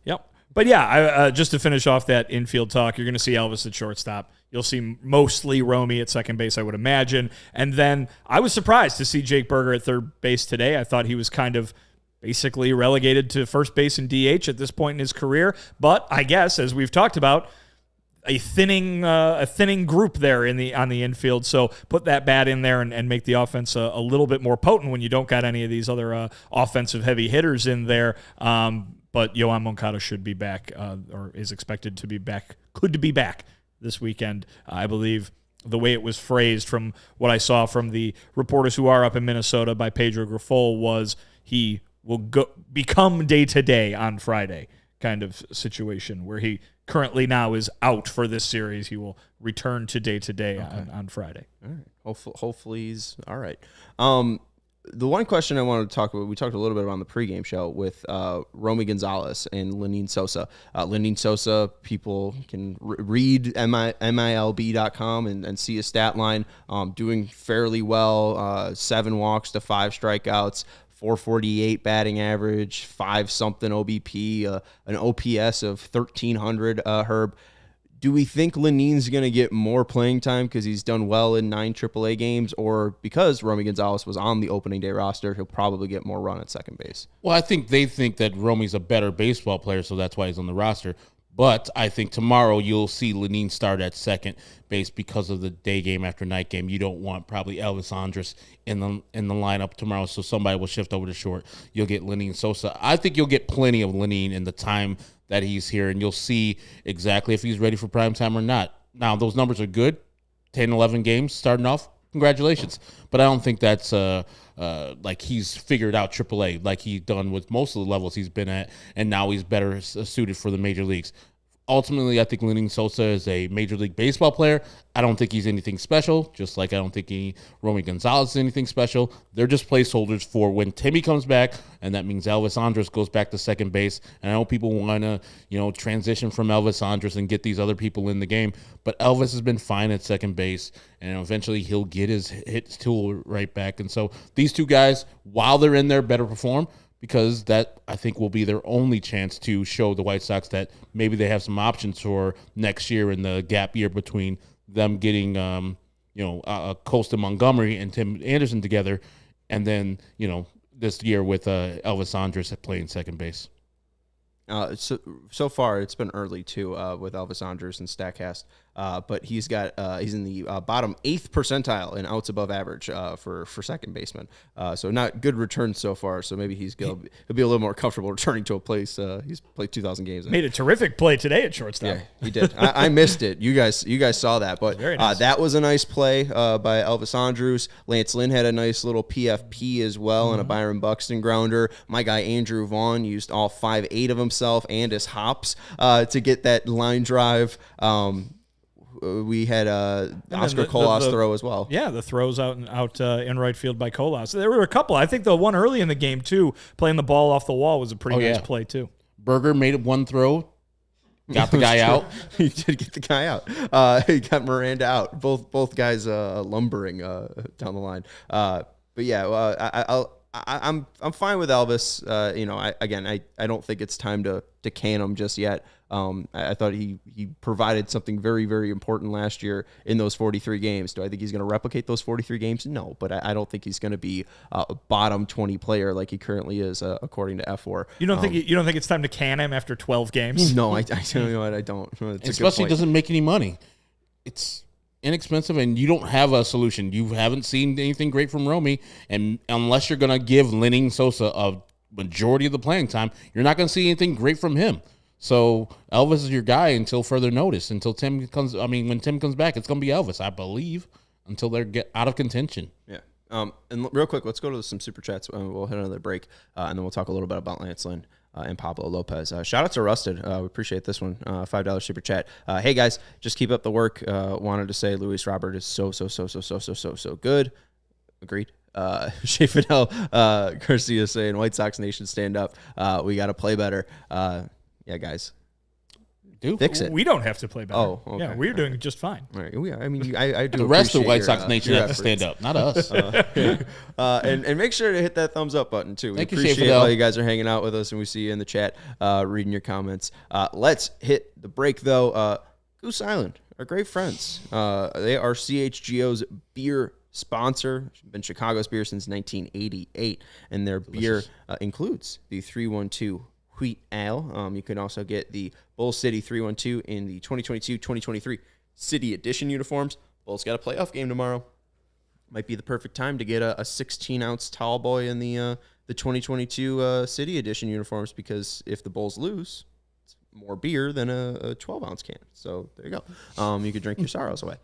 [SPEAKER 3] Yep. But yeah, just to finish off that infield talk, you're going to see Elvis at shortstop. You'll see mostly Romy at second base, I would imagine. And then I was surprised to see Jake Berger at third base today. I thought he was kind of basically relegated to first base and DH at this point in his career. But I guess, as we've talked about, a thinning group there on the infield. So put that bat in there and make the offense a little bit more potent when you don't got any of these other offensive heavy hitters in there. But Yoan Moncada should be back, or is expected to be back, could be back this weekend. I believe the way it was phrased from what I saw from the reporters who are up in Minnesota by Pedro Grifol was he will become day-to-day on Friday kind of situation where he currently now is out for this series. He will return to day-to-day on Friday.
[SPEAKER 1] All right. Hopefully he's all right. The one question I wanted to talk about, we talked a little bit about on the pregame show with Romy Gonzalez and Lenyn Sosa. Lenyn Sosa, people can read MILB.com and see a stat line, doing fairly well, 7 walks to 5 strikeouts, 448 batting average, 5-something OBP, an OPS of 1,300, Herb. Do we think Lenyn's going to get more playing time because he's done well in 9 AAA games, or because Romy Gonzalez was on the opening day roster, he'll probably get more run at second base?
[SPEAKER 2] Well, I think they think that Romy's a better baseball player, so that's why he's on the roster. But I think tomorrow you'll see Lenyn start at second base because of the day game after night game. You don't want probably Elvis Andrus in the lineup tomorrow, so somebody will shift over to short. You'll get Lenyn Sosa. I think you'll get plenty of Lenyn in the time that he's here, and you'll see exactly if he's ready for prime time or not. Now, those numbers are good. 10, 11 games starting off. Congratulations. But I don't think that's like he's figured out AAA like he's done with most of the levels he's been at, and now he's better suited for the major leagues. Ultimately, I think Lenyn Sosa is a Major League Baseball player. I don't think he's anything special, just like I don't think Romy Gonzalez is anything special. They're just placeholders for when Timmy comes back, and that means Elvis Andrus goes back to second base. And I know people want to, transition from Elvis Andrus and get these other people in the game, but Elvis has been fine at second base, and eventually he'll get his hits tool right back. And so these two guys, while they're in there, better perform, because that, I think, will be their only chance to show the White Sox that maybe they have some options for next year in the gap year between them getting, Colston Montgomery and Tim Anderson together, and then, this year with Elvis Andrus playing second base.
[SPEAKER 1] So far, it's been early, too, with Elvis Andrus and StatCast. but he's in the bottom 8th percentile in outs above average for second baseman. So not good returns so far. So maybe he'll be a little more comfortable returning to a place he's played 2,000 games.
[SPEAKER 3] Made a terrific play today at shortstop.
[SPEAKER 1] Yeah, he did. I missed it. You guys saw that, but
[SPEAKER 3] Nice.
[SPEAKER 1] that was a nice play by Elvis Andrus. Lance Lynn had a nice little PFP as well, and a Byron Buxton grounder. My guy Andrew Vaughn used all 5/8 of himself and his hops to get that line drive. We had Oscar Colas throw as well.
[SPEAKER 3] Yeah, the throws out in right field by Colas. There were a couple. I think the one early in the game too, playing the ball off the wall, was a pretty nice play too.
[SPEAKER 2] Berger made one throw, got the guy out.
[SPEAKER 1] He did get the guy out. He got Miranda out. Both guys lumbering down the line. But yeah, I'm fine with Elvis. I don't think it's time to can him just yet. I thought he provided something very, very important last year in those 43 games. Do I think he's going to replicate those 43 games? No, but I don't think he's going to be a bottom 20 player like he currently is, according to F4.
[SPEAKER 3] You don't think it's time to can him after 12 games?
[SPEAKER 1] No, I tell you what, I don't.
[SPEAKER 2] Especially doesn't make any money. It's inexpensive, and you don't have a solution. You haven't seen anything great from Romy, and unless you're going to give Lenny Sosa a majority of the playing time, you're not going to see anything great from him. So Elvis is your guy until further notice. Until Tim comes, when Tim comes back, it's going to be Elvis, I believe, until they get out of contention.
[SPEAKER 1] Yeah. And real quick, let's go to some super chats. We'll hit another break, and then we'll talk a little bit about Lance Lynn and Pablo Lopez. Shout out to Rusted. We appreciate this one. $5 super chat. Hey guys, just keep up the work. Wanted to say Luis Robert is so good. Agreed. Shea Fidel Garcia saying White Sox Nation stand up. We got to play better. Yeah, guys. Fix it.
[SPEAKER 3] We don't have to play better.
[SPEAKER 1] Oh, okay.
[SPEAKER 3] Yeah, we're doing just fine.
[SPEAKER 1] All right. I mean, I do.
[SPEAKER 2] The rest of White Sox
[SPEAKER 1] your,
[SPEAKER 2] Nation have to stand up, not us.
[SPEAKER 1] And make sure to hit that thumbs up button too. We
[SPEAKER 2] Thank you,
[SPEAKER 1] appreciate all you guys are hanging out with us, and we see you in the chat, reading your comments. Let's hit the break though. Goose Island, our great friends. They are CHGO's beer sponsor. Been Chicago's beer since 1988, and their beer includes the 312 Wheat Ale. You can also get the Bull City 312 in the 2022-2023 City Edition uniforms. Bulls got a playoff game tomorrow. Might be the perfect time to get a 16-ounce tall boy in the 2022 City Edition uniforms, because if the Bulls lose, it's more beer than a 12-ounce can. So there you go. You could drink your sorrows away.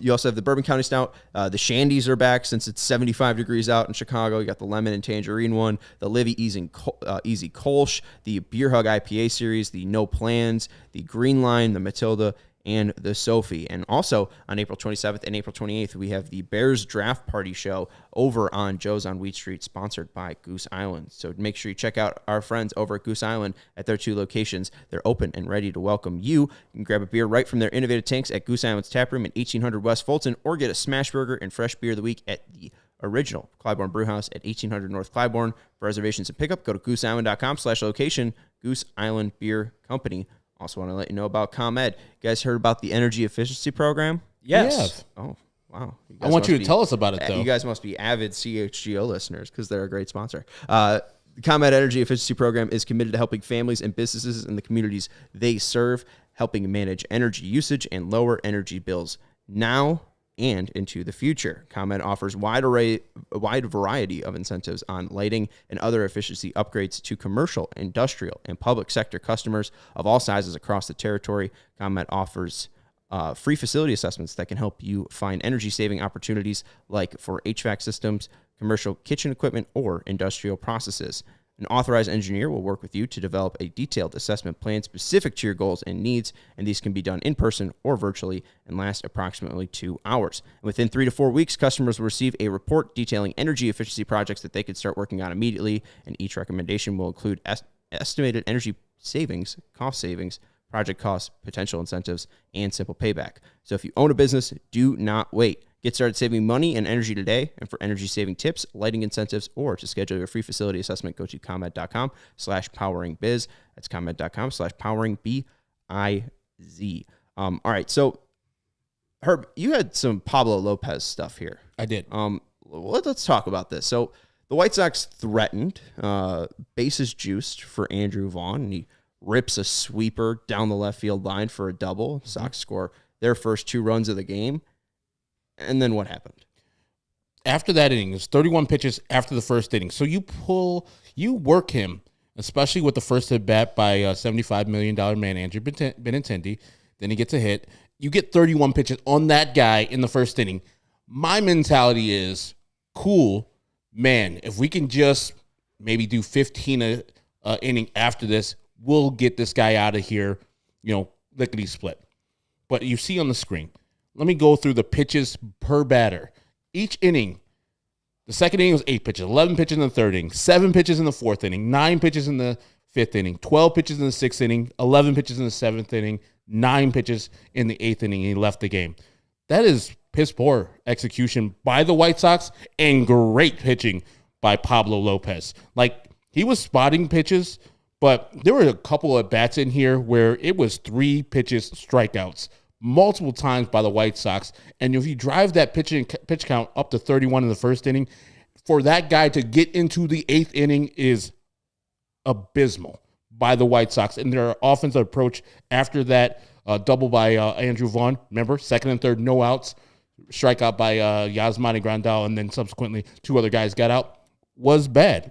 [SPEAKER 1] You also have the Bourbon County Stout. The Shandies are back since it's 75 degrees out in Chicago. You got the lemon and tangerine one, the Livy Easy Kolsch, the Beer Hug IPA series, the No Plans, the Green Line, the Matilda, and the Sophie. And also on April 27th and April 28th, we have the Bears Draft Party show over on Joe's on Wheat Street, sponsored by Goose Island. So make sure you check out our friends over at Goose Island at their 2 locations. They're open and ready to welcome you. You can grab a beer right from their innovative tanks at Goose Island's Tap Room in 1800 West Fulton, or get a smash burger and fresh beer of the week at the original Clybourne Brewhouse at 1800 North Clybourne. For reservations and pickup, go to gooseisland.com/location. Goose Island Beer Company. Also want to let you know about ComEd. You guys heard about the energy efficiency program?
[SPEAKER 3] Yes.
[SPEAKER 1] Oh, wow.
[SPEAKER 2] I want you to tell us about it, though.
[SPEAKER 1] You guys must be avid CHGO listeners, because they're a great sponsor. The ComEd Energy Efficiency Program is committed to helping families and businesses in the communities they serve, helping manage energy usage and lower energy bills now and into the future. ComEd offers a wide variety of incentives on lighting and other efficiency upgrades to commercial, industrial, and public sector customers of all sizes across the territory. ComEd offers free facility assessments that can help you find energy-saving opportunities, like for HVAC systems, commercial kitchen equipment, or industrial processes. An authorized engineer will work with you to develop a detailed assessment plan specific to your goals and needs, and these can be done in person or virtually and last approximately 2 hours. And within 3 to 4 weeks, customers will receive a report detailing energy efficiency projects that they can start working on immediately, and each recommendation will include estimated energy savings, cost savings, project costs, potential incentives, and simple payback. So if you own a business, do not wait. Get started saving money and energy today. And for energy-saving tips, lighting incentives, or to schedule your free facility assessment, go to ComEd.com/poweringbiz. That's ComEd.com/poweringbiz. All right, so Herb, you had some Pablo Lopez stuff here.
[SPEAKER 2] I did.
[SPEAKER 1] Let's talk about this. So the White Sox threatened, bases juiced for Andrew Vaughn, and he rips a sweeper down the left field line for a double. Sox score their first 2 runs of the game. And then what happened?
[SPEAKER 2] After that inning, it was 31 pitches after the first inning. So you work him, especially with the first at bat by $75 million man, Andrew Benintendi. Then he gets a hit. You get 31 pitches on that guy in the first inning. My mentality is, cool, man, if we can just maybe do 15 inning after this, we'll get this guy out of here, lickety split. But you see on the screen, let me go through the pitches per batter. Each inning, the second inning was 8 pitches, 11 pitches in the third inning, 7 pitches in the fourth inning, 9 pitches in the fifth inning, 12 pitches in the sixth inning, 11 pitches in the seventh inning, 9 pitches in the eighth inning, and he left the game. That is piss poor execution by the White Sox and great pitching by Pablo Lopez. Like, he was spotting pitches, but there were a couple of bats in here where it was 3 pitches strikeouts multiple times by the White Sox. And if you drive that pitch count up to 31 in the first inning, for that guy to get into the eighth inning is abysmal by the White Sox. And their offensive approach after that double by Andrew Vaughn, remember, second and third, no outs, strikeout by Yasmani Grandal, and then subsequently 2 other guys got out, was bad.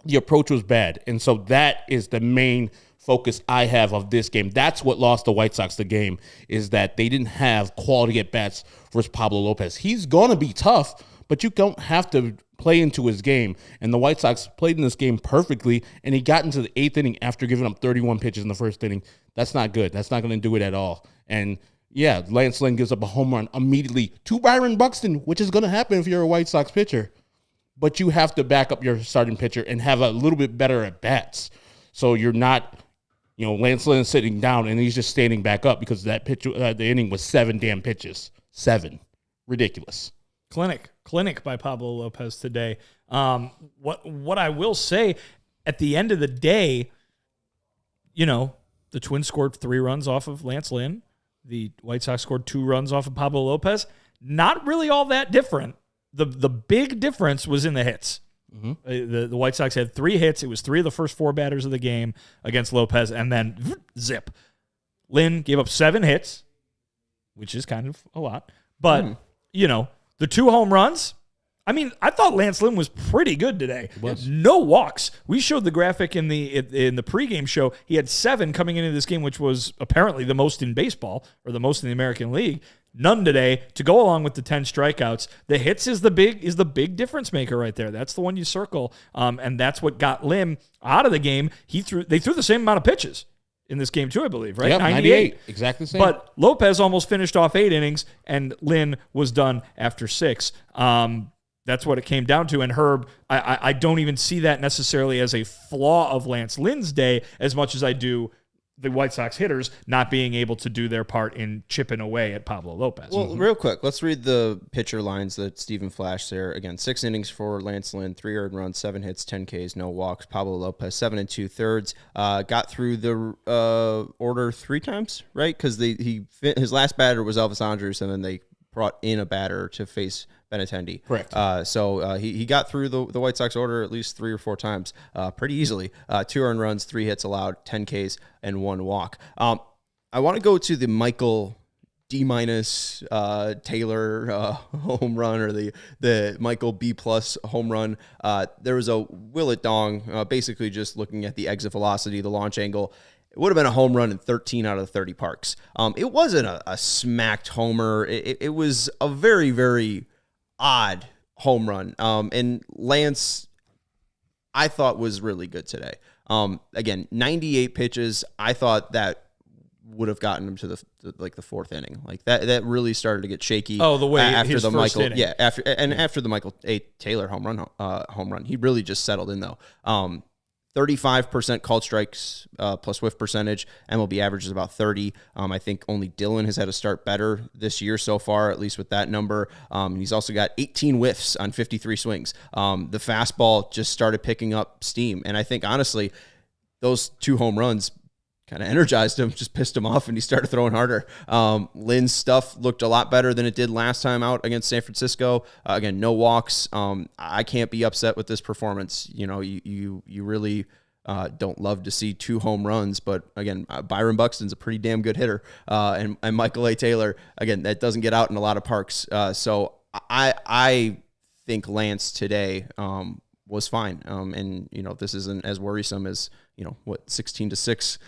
[SPEAKER 2] The approach was bad. And so that is the main focus I have of this game. That's what lost the White Sox the game, is that they didn't have quality at-bats versus Pablo Lopez. He's going to be tough, but you don't have to play into his game. And the White Sox played in this game perfectly, and he got into the eighth inning after giving up 31 pitches in the first inning. That's not good. That's not going to do it at all. And yeah, Lance Lynn gives up a home run immediately to Byron Buxton, which is going to happen if you're a White Sox pitcher. But you have to back up your starting pitcher and have a little bit better at-bats. So you're not, Lance Lynn sitting down and he's just standing back up because that pitch, the inning was 7 damn pitches. 7. Ridiculous.
[SPEAKER 3] Clinic by Pablo Lopez today. What I will say, at the end of the day, the Twins scored 3 runs off of Lance Lynn. The White Sox scored 2 runs off of Pablo Lopez. Not really all that different. The big difference was in the hits. Mm-hmm. The White Sox had 3 hits. It was 3 of the first 4 batters of the game against Lopez, and then zip. Lynn gave up 7 hits, which is kind of a lot. But, the 2 home runs, I thought Lance Lynn was pretty good today. No walks. We showed the graphic in the pregame show. He had 7 coming into this game, which was apparently the most in baseball, or the most in the American League. None today to go along with the 10 strikeouts. The hits is the big difference maker right there. That's the one you circle, and that's what got Lynn out of the game. They threw the same amount of pitches in this game too, I believe, right?
[SPEAKER 2] Yep, 98. Exactly the same.
[SPEAKER 3] But Lopez almost finished off 8 innings, and Lynn was done after 6. That's what it came down to. And Herb, I don't even see that necessarily as a flaw of Lance Lynn's day as much as I do the White Sox hitters not being able to do their part in chipping away at Pablo Lopez.
[SPEAKER 1] Well, real quick, let's read the pitcher lines that Stephen flashed there. Again, 6 innings for Lance Lynn, 3 earned runs, 7 hits, 10 Ks, no walks. Pablo Lopez, 7 2/3. Got through the order 3 times, right? Because his last batter was Elvis Andrus, and then they brought in a batter to face Benintendi.
[SPEAKER 2] Correct.
[SPEAKER 1] So he got through the White Sox order at least 3 or 4 times pretty easily. 2 earned runs, 3 hits allowed, 10 Ks, and 1 walk. I want to go to the Michael D- Taylor home run, or the Michael B+ home run. There was a Willett Dong, basically just looking at the exit velocity, the launch angle. It would have been a home run in 13 out of the 30 parks. It wasn't a smacked homer. It was a very, very odd home run. And Lance, I thought, was really good today. Again, 98 pitches. I thought that would have gotten him to the 4th inning. Like that really started to get shaky.
[SPEAKER 3] Oh, the way
[SPEAKER 1] after
[SPEAKER 3] his
[SPEAKER 1] the
[SPEAKER 3] first
[SPEAKER 1] Michael,
[SPEAKER 3] inning.
[SPEAKER 1] after the Michael A. Taylor home run, he really just settled in though. 35% called strikes plus whiff percentage. MLB average is about 30. I think only Dylan has had to start better this year so far, at least with that number. He's also got 18 whiffs on 53 swings. The fastball just started picking up steam. And I think, honestly, those 2 home runs kind of energized him, just pissed him off, and he started throwing harder. Lynn's stuff looked a lot better than it did last time out against San Francisco. Again, no walks. I can't be upset with this performance. You really don't love to see 2 home runs, but again, Byron Buxton's a pretty damn good hitter, and Michael A. Taylor, again, that doesn't get out in a lot of parks. So I think Lance today was fine, and this isn't as worrisome as 16-6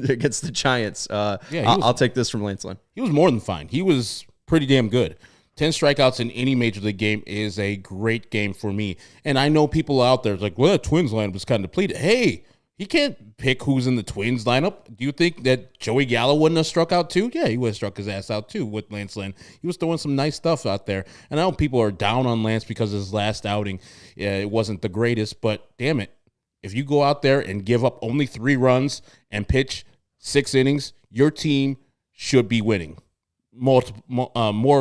[SPEAKER 1] against the Giants. I'll take this from Lance Lynn.
[SPEAKER 2] He was more than fine. He was pretty damn good. 10 strikeouts in any major league game is a great game for me. And I know people out there like, well, the Twins lineup was kind of depleted. Hey, he can't pick who's in the Twins lineup. Do you think that Joey Gallo wouldn't have struck out too? Yeah, he would have struck his ass out too with Lance Lynn. He was throwing some nice stuff out there. And I know people are down on Lance because his last outing, it wasn't the greatest, but damn it. If you go out there and give up only 3 runs and pitch 6 innings, your team should be winning. More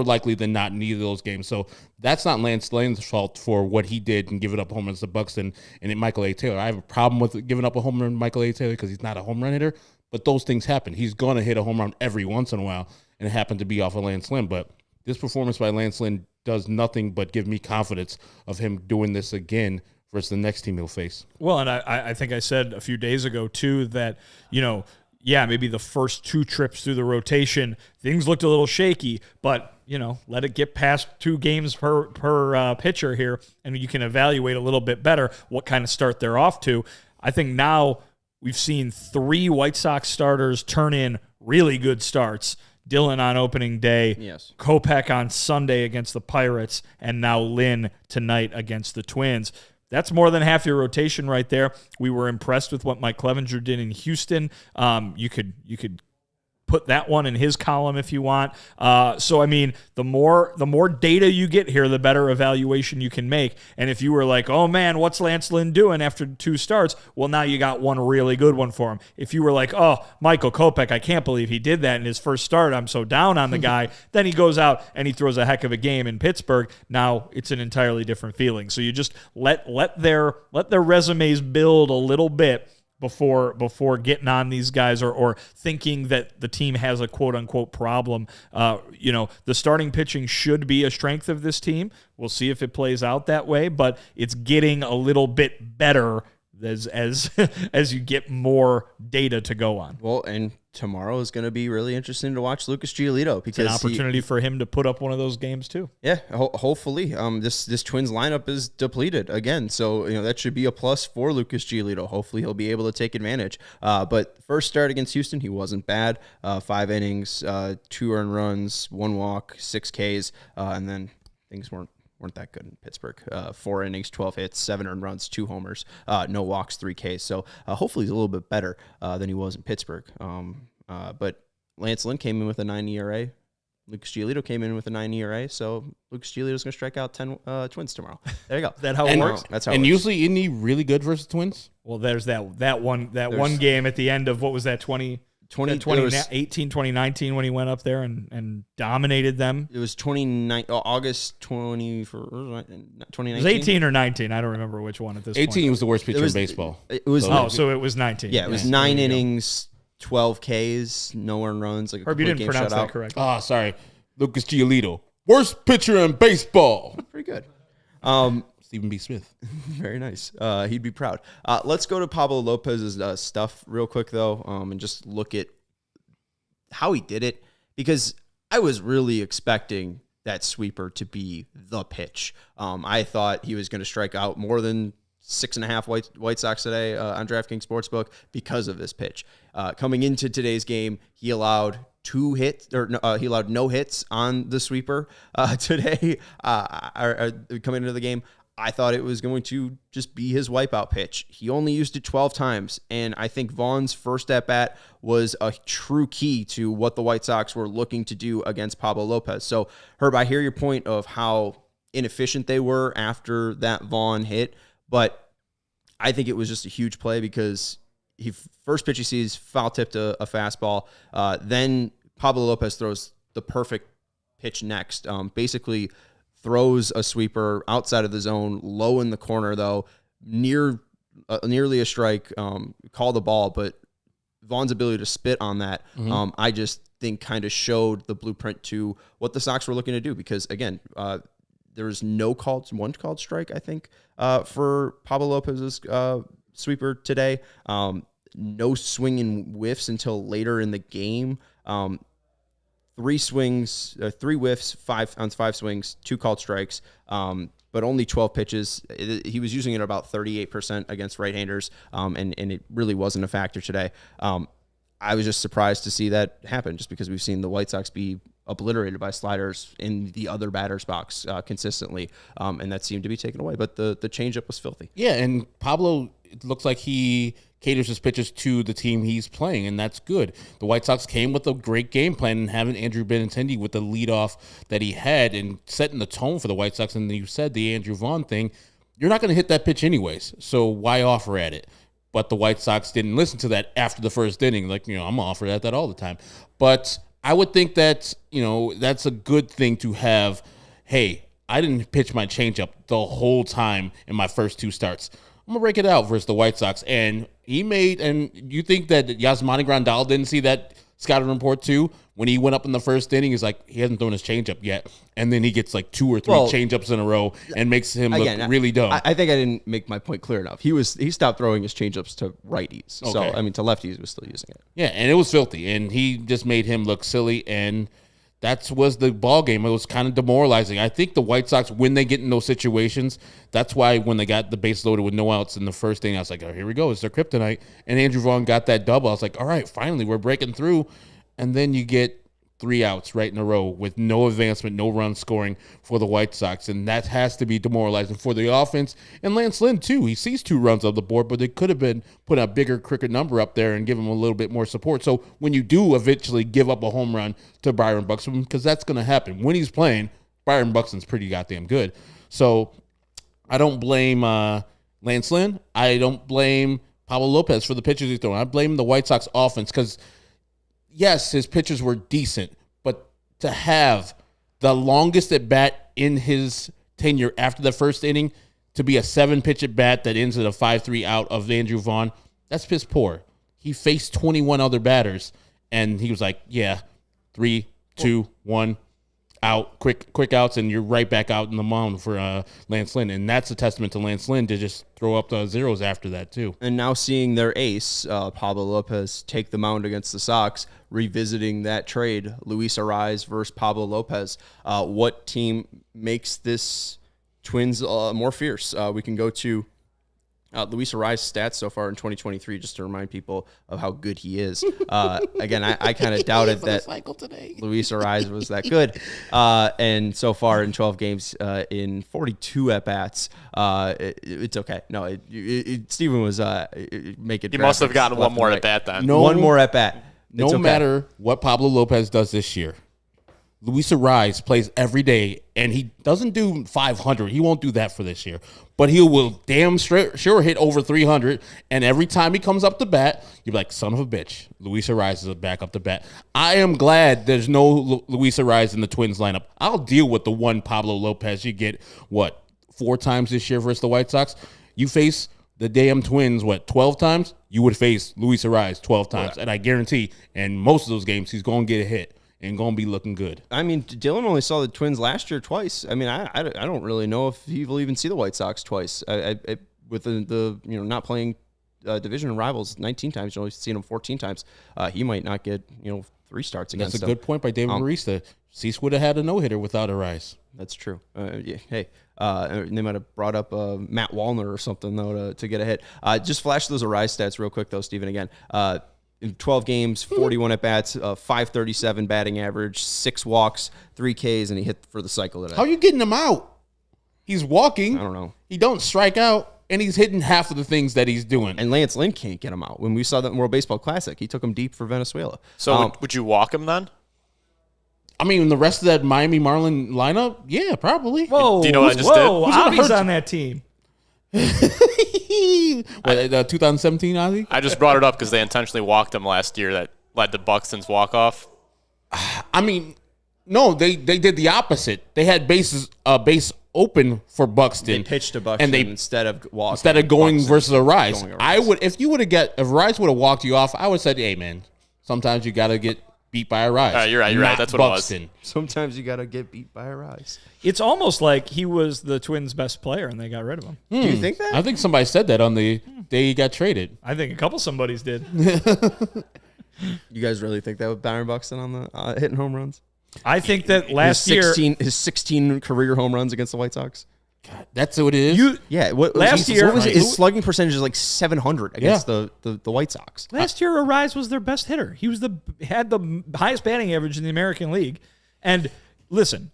[SPEAKER 2] likely than not in either of those games. So that's not Lance Lynn's fault for what he did and giving up home runs to Buxton and Michael A. Taylor. I have a problem with giving up a home run to Michael A. Taylor because he's not a home run hitter, but those things happen. He's going to hit a home run every once in a while, and it happened to be off of Lance Lynn. But this performance by Lance Lynn does nothing but give me confidence of him doing this again versus the next team he'll face.
[SPEAKER 3] Well, and I think I said a few days ago, too, that, maybe the first 2 trips through the rotation, things looked a little shaky, but, let it get past 2 games per pitcher here, and you can evaluate a little bit better what kind of start they're off to. I think now we've seen 3 White Sox starters turn in really good starts. Dillon on opening day,
[SPEAKER 1] yes.
[SPEAKER 3] Kopech on Sunday against the Pirates, and now Lynn tonight against the Twins. That's more than half your rotation right there. We were impressed with what Mike Clevenger did in Houston. You could put that one in his column if you want. So I mean, the more data you get here, the better evaluation you can make. And if you were like, oh man, what's Lance Lynn doing after 2 starts? Well, now you got one really good one for him. If you were like, oh, Michael Kopech, I can't believe he did that in his first start. I'm so down on the guy. Then he goes out and he throws a heck of a game in Pittsburgh. Now it's an entirely different feeling. So you just let their resumes build a little bit before getting on these guys or thinking that the team has a quote-unquote problem. The starting pitching should be a strength of this team. We'll see if it plays out that way, but it's getting a little bit better as you get more data to go on.
[SPEAKER 1] Well, and tomorrow is going to be really interesting to watch Lucas Giolito because
[SPEAKER 3] it's an opportunity for him to put up one of those games too.
[SPEAKER 1] Yeah, hopefully. This Twins lineup is depleted again, so that should be a plus for Lucas Giolito. Hopefully, he'll be able to take advantage. But first start against Houston, he wasn't bad. 5 innings, 2 earned runs, 1 walk, 6 Ks, and then things weren't that good in Pittsburgh. 4 innings, 12 hits, 7 earned runs, 2 homers, no walks, 3 Ks. So hopefully he's a little bit better than he was in Pittsburgh. But Lance Lynn came in with a 9 ERA. Lucas Giolito came in with a 9 ERA. So Lucas Giolito's going to strike out 10 Twins tomorrow. There you go.
[SPEAKER 3] Is that how it works?
[SPEAKER 1] That's how it works.
[SPEAKER 2] And usually isn't he really good versus Twins?
[SPEAKER 3] Well, there's that one game at the end of what was that 2019 when he went up there and dominated them.
[SPEAKER 1] It was August 2019.
[SPEAKER 3] It was 18 or 19. I don't remember which one at this
[SPEAKER 2] 18
[SPEAKER 3] point.
[SPEAKER 2] was the worst pitcher in baseball.
[SPEAKER 1] It was
[SPEAKER 3] so it was 19.
[SPEAKER 1] Yeah, it was 9 innings, 12 Ks, no earned runs. Like
[SPEAKER 3] Herb, you didn't pronounce that correctly.
[SPEAKER 2] Oh, sorry. Lucas Giolito. Worst pitcher in baseball.
[SPEAKER 1] Pretty good.
[SPEAKER 2] Stephen B. Smith.
[SPEAKER 1] Very nice. He'd be proud. Let's go to Pablo Lopez's stuff real quick, though, and just look at how he did it, because I was really expecting that sweeper to be the pitch. I thought he was going to strike out more than 6.5 White Sox today on DraftKings Sportsbook because of this pitch. Coming into today's game, he allowed no hits on the sweeper today. Coming into the game, I thought it was going to just be his wipeout pitch. He only used it 12 times, and I think Vaughn's first at-bat was a true key to what the White Sox were looking to do against Pablo Lopez. So, Herb, I hear your point of how inefficient they were after that Vaughn hit, but I think it was just a huge play because first pitch he sees, foul-tipped a fastball, then Pablo Lopez throws the perfect pitch next, basically throws a sweeper outside of the zone, low in the corner, though, nearly a strike, call the ball, but Vaughn's ability to spit on that, I just think kind of showed the blueprint to what the Sox were looking to do, because, again, there was one called strike, I think, for Pablo Lopez's sweeper today. No swinging whiffs until later in the game. 3 swings, 3 whiffs, 5 swings, 2 called strikes, but only 12 pitches. He was using it about 38% against right-handers, and it really wasn't a factor today. I was just surprised to see that happen, just because we've seen the White Sox be obliterated by sliders in the other batter's box consistently, and that seemed to be taken away. But the changeup was filthy.
[SPEAKER 2] Yeah, and Pablo, it looks like he caters his pitches to the team he's playing, and that's good. The White Sox came with a great game plan, and having Andrew Benintendi with the leadoff that he had and setting the tone for the White Sox, and you said the Andrew Vaughn thing, you're not going to hit that pitch anyways, so why offer at it? But the White Sox didn't listen to that after the first inning. Like, I'm going to offer at that all the time. But I would think that, that's a good thing to have. Hey, I didn't pitch my changeup the whole time in my first 2 starts. I'm going to break it out versus the White Sox. And you think that Yasmani Grandal didn't see that scouting report too? When he went up in the first inning, he's like, he hasn't thrown his changeup yet. And then he gets like 2 or 3 changeups in a row and makes him look really dumb.
[SPEAKER 1] I think I didn't make my point clear enough. He stopped throwing his changeups to righties. Okay. So, to lefties, he was still using it.
[SPEAKER 2] Yeah, and it was filthy. And he just made him look silly. And that was the ball game. It was kind of demoralizing. I think the White Sox, when they get in those situations, that's why when they got the base loaded with no outs in the first inning, I was like, oh, here we go. It's their kryptonite. And Andrew Vaughn got that double. I was like, all right, finally, we're breaking through. And then you get 3 outs right in a row with no advancement, no run scoring for the White Sox. And that has to be demoralizing for the offense. And Lance Lynn, too. He sees 2 runs on the board, but they could have been put a bigger cricket number up there and give him a little bit more support. So when you do eventually give up a home run to Byron Buxton, because that's going to happen. When he's playing, Byron Buxton's pretty goddamn good. So I don't blame Lance Lynn. I don't blame Pablo Lopez for the pitches he's throwing. I blame the White Sox offense because yes, his pitches were decent, but to have the longest at bat in his tenure after the first inning to be a 7-pitch at bat that ends at a 5-3 out of Andrew Vaughn, that's piss poor. He faced 21 other batters, and he was like, yeah, 3, 2, 1, out, quick outs, and you're right back out in the mound for Lance Lynn. And that's a testament to Lance Lynn to just throw up the zeros after that, too.
[SPEAKER 1] And now seeing their ace, Pablo Lopez, take the mound against the Sox, revisiting that trade, Luis Arraez versus Pablo Lopez. What team makes this Twins more fierce? We can go to Luis Arraez stats so far in 2023, just to remind people of how good he is. Again, I kind of doubted that Luis Arraez was that good. And so far in 12 games, in 42 at-bats, it's okay. No, Steven was making
[SPEAKER 4] He must have gotten one more at-bat then.
[SPEAKER 1] One more at-bat.
[SPEAKER 2] No matter what Pablo Lopez does this year, Luis Arraez plays every day, and he doesn't do 500. He won't do that for this year. But he will damn sure hit over 300, and every time he comes up to bat, you're like, son of a bitch, Luis Arraez is back up to bat. I am glad there's no Luis Arraez in the Twins lineup. I'll deal with the one Pablo Lopez you get, 4 times this year versus the White Sox? You face the damn Twins, 12 times? You would face Luis Arraez 12 times, and I guarantee in most of those games he's going to get a hit and going to be looking good.
[SPEAKER 1] I mean, Dylan only saw the Twins last year twice. I mean, I don't really know if he will even see the White Sox twice. With the not playing division rivals 19 times, you've only seen him 14 times. He might not get 3 starts against them.
[SPEAKER 2] That's a good point by David Marista. Cease would have had a no-hitter without Arraez.
[SPEAKER 1] That's true. Hey, they might have brought up Matt Wallner or something, though, to get a hit. Just flash those Arraez stats real quick, though, Steven, again. In 12 games, 41 at-bats, 537 batting average, 6 walks, 3 Ks, and he hit for the cycle today.
[SPEAKER 2] How are you getting him out? He's walking.
[SPEAKER 1] I don't know.
[SPEAKER 2] He don't strike out, and he's hitting half of the things that he's doing.
[SPEAKER 1] And Lance Lynn can't get him out. When we saw that in World Baseball Classic, he took him deep for Venezuela.
[SPEAKER 4] So would you walk him then?
[SPEAKER 2] I mean, the rest of that Miami Marlin lineup, yeah, probably.
[SPEAKER 3] Whoa,
[SPEAKER 4] do you know what I just did?
[SPEAKER 3] Avi's on that team.
[SPEAKER 2] 2017 Ozzy?
[SPEAKER 4] I just brought it up because they intentionally walked him last year that led to Buxton's walk-off.
[SPEAKER 2] I mean, no, they did the opposite. They had base open for Buxton.
[SPEAKER 1] They pitched to Buxton
[SPEAKER 2] and
[SPEAKER 1] instead of walking.
[SPEAKER 2] Instead of going
[SPEAKER 1] Buxton
[SPEAKER 2] versus Arraez. If Arraez would have walked you off, I would have said, hey, man, sometimes you got to be beat by Arraez.
[SPEAKER 4] You're right.
[SPEAKER 2] not
[SPEAKER 4] That's what it was.
[SPEAKER 2] Buxton.
[SPEAKER 1] Sometimes you got to get beat by Arraez.
[SPEAKER 3] It's almost like he was the Twins' best player, and they got rid of him.
[SPEAKER 1] Do you think that?
[SPEAKER 2] I think somebody said that on the day he got traded.
[SPEAKER 3] I think a couple somebodies did.
[SPEAKER 1] You guys really think that with Byron Buxton on the hitting home runs?
[SPEAKER 3] I think that last year,
[SPEAKER 1] his 16 career home runs against the White Sox.
[SPEAKER 2] God, that's what it is.
[SPEAKER 1] Yeah,
[SPEAKER 3] Last year-
[SPEAKER 1] what was it? His slugging percentage is like 700 against the White Sox.
[SPEAKER 3] last year Arraez was their best hitter. He was had the highest batting average in the American League. And listen,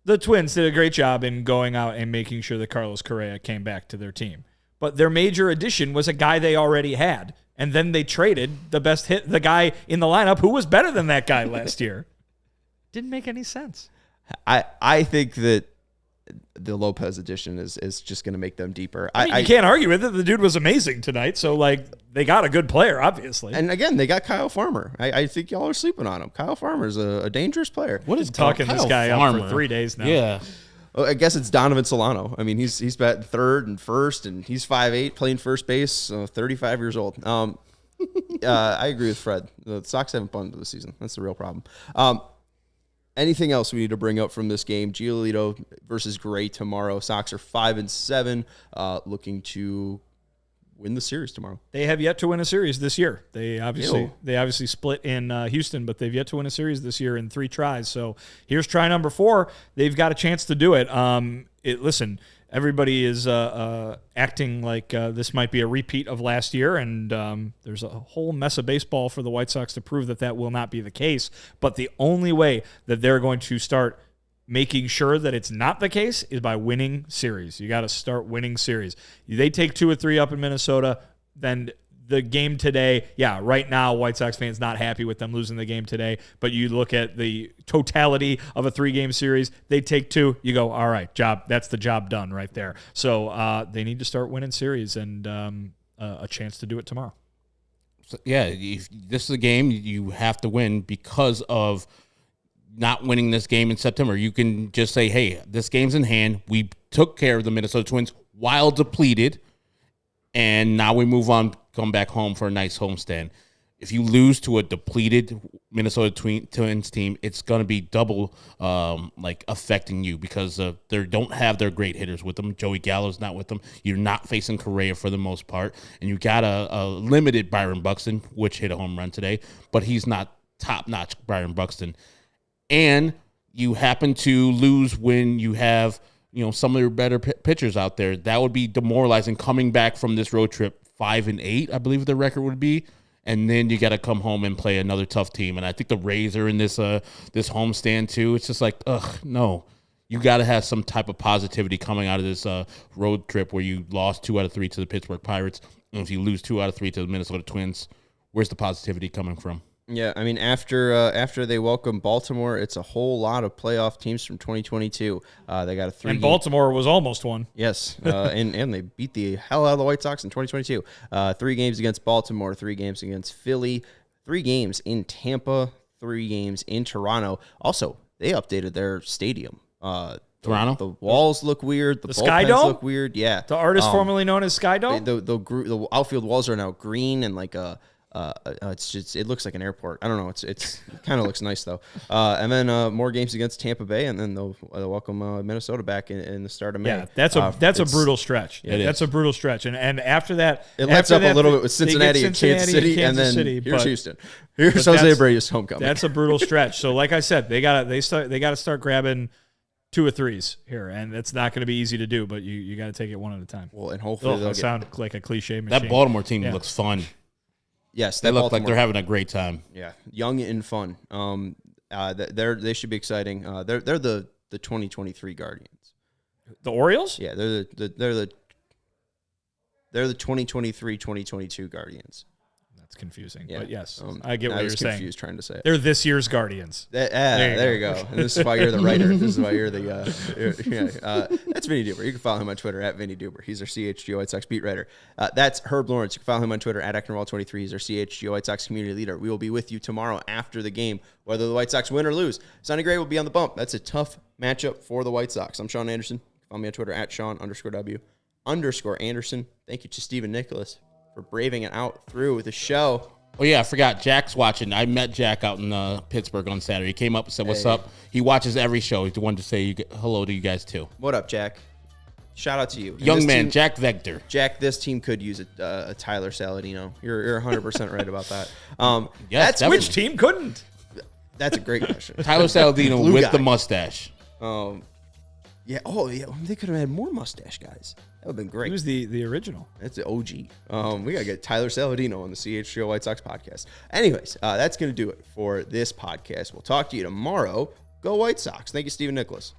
[SPEAKER 3] the Twins did a great job in going out and making sure that Carlos Correa came back to their team. But their major addition was a guy they already had. And then they traded the guy in the lineup who was better than that guy last year. Didn't make any sense.
[SPEAKER 1] I think that the Lopez addition is just going to make them deeper.
[SPEAKER 3] I mean, you can't argue with it. The dude was amazing tonight. So, they got a good player, obviously.
[SPEAKER 1] And again, they got Kyle Farmer. I think y'all are sleeping on him. Kyle Farmer is a dangerous player.
[SPEAKER 2] What is
[SPEAKER 3] talking
[SPEAKER 2] Kyle
[SPEAKER 3] this guy
[SPEAKER 2] Farmer?
[SPEAKER 3] up for 3 days now.
[SPEAKER 2] Yeah.
[SPEAKER 1] Well, I guess it's Donovan Solano. I mean, he's batting third and first, and he's 5'8", playing first base, 35 years old. I agree with Fred. The Sox haven't bunted this season. That's the real problem. Anything else we need to bring up from this game? Giolito versus Gray tomorrow. Sox are 5-7, looking to win the series tomorrow.
[SPEAKER 3] They have yet to win a series this year. They obviously split in Houston, but they've yet to win a series this year in 3 tries. So here's try number 4. They've got a chance to do it. Listen, everybody is acting like this might be a repeat of last year, and there's a whole mess of baseball for the White Sox to prove that will not be the case. But the only way that they're going to start making sure that it's not the case is by winning series. You got to start winning series. They take 2 or 3 up in Minnesota, then the game today, right now, White Sox fans not happy with them losing the game today, but you look at the totality of a 3-game series, they take 2, you go, all right, that's the job done right there. So they need to start winning series and a chance to do it tomorrow.
[SPEAKER 2] So, if this is a game you have to win because of not winning this game in September. You can just say, hey, this game's in hand. We took care of the Minnesota Twins while depleted, and now we move on, come back home for a nice homestand. If you lose to a depleted Minnesota Twins team, it's going to be double affecting you because they don't have their great hitters with them. Joey Gallo's not with them. You're not facing Correa for the most part, and you got a limited Byron Buxton, which hit a home run today, but he's not top-notch Byron Buxton. And you happen to lose when you have, some of your better pitchers out there. That would be demoralizing coming back from this road trip 5-8, I believe the record would be. And then you got to come home and play another tough team. And I think the Rays are in this homestand too. It's just like, no. You got to have some type of positivity coming out of this road trip where you lost 2 out of 3 to the Pittsburgh Pirates. And if you lose 2 out of 3 to the Minnesota Twins, where's the positivity coming from?
[SPEAKER 1] Yeah, I mean, after they welcome Baltimore, it's a whole lot of playoff teams from 2022. They got a 3.
[SPEAKER 3] And Baltimore was almost one.
[SPEAKER 1] Yes, and they beat the hell out of the White Sox in 2022. 3 games against Baltimore, 3 games against Philly, 3 games in Tampa, 3 games in Toronto. Also, they updated their stadium.
[SPEAKER 2] Toronto?
[SPEAKER 1] The walls look weird. The
[SPEAKER 3] Sky
[SPEAKER 1] bullpens
[SPEAKER 3] Dome
[SPEAKER 1] look weird. Yeah,
[SPEAKER 3] the artist formerly known as Sky Dome.
[SPEAKER 1] The outfield walls are now green and like a. It looks like an airport. I don't know. It kind of looks nice though. And then more games against Tampa Bay, and then they'll welcome Minnesota back in the start of May.
[SPEAKER 3] Yeah, that's a brutal stretch.
[SPEAKER 1] Yeah,
[SPEAKER 3] that's a brutal stretch. And after that,
[SPEAKER 1] it lets up a little bit with Cincinnati and Kansas City, and then here's Houston. Here's Jose Abreu's homecoming.
[SPEAKER 3] That's a brutal stretch. So, like I said, they got to start grabbing 2 or 3s here, and it's not going to be easy to do. But you got to take it one at a time.
[SPEAKER 1] Well, and hopefully they'll
[SPEAKER 3] sound like a cliche machine.
[SPEAKER 2] That Baltimore team looks fun.
[SPEAKER 1] Yes,
[SPEAKER 2] they look like they're having a great time.
[SPEAKER 1] Yeah, young and fun. They should be exciting. They're the 2023 Guardians.
[SPEAKER 3] The Orioles?
[SPEAKER 1] Yeah, they're the 2023-2022 Guardians.
[SPEAKER 3] That's confusing.
[SPEAKER 1] Yeah.
[SPEAKER 3] But yes, I get what you're saying.
[SPEAKER 1] Confused trying to say it.
[SPEAKER 3] They're this year's Guardians.
[SPEAKER 1] There you go. And this is why you're the writer. This is why you're the. That's Vinnie Duber. You can follow him on Twitter at Vinnie Duber. He's our CHGO White Sox beat writer. That's Herb Lawrence. You can follow him on Twitter at Ecknerwall23. He's our CHGO White Sox community leader. We will be with you tomorrow after the game, whether the White Sox win or lose. Sonny Gray will be on the bump. That's a tough matchup for the White Sox. I'm Sean Anderson. Follow me on Twitter at Sean_W_Anderson. Thank you to Stephen Nicholas for braving it out through the show.
[SPEAKER 2] Oh, yeah, I forgot. Jack's watching. I met Jack out in Pittsburgh on Saturday. He came up and said, what's up? He watches every show. He wanted to say hello to you guys, too.
[SPEAKER 1] What up, Jack? Shout out to you.
[SPEAKER 2] Young man, Jack Vector.
[SPEAKER 1] Jack, this team could use a Tyler Saladino. You're 100% right about that.
[SPEAKER 2] Yes,
[SPEAKER 3] Which team couldn't?
[SPEAKER 1] That's a great question.
[SPEAKER 2] Tyler Saladino
[SPEAKER 1] Blue
[SPEAKER 2] with
[SPEAKER 1] guy.
[SPEAKER 2] the mustache.
[SPEAKER 1] Yeah. Oh, yeah. They could have had more mustache guys. That would have been great.
[SPEAKER 3] He was the original.
[SPEAKER 1] That's the OG. We got to get Tyler Saladino on the CHGO White Sox podcast. Anyways, that's going to do it for this podcast. We'll talk to you tomorrow. Go White Sox. Thank you, Stephen Nicholas.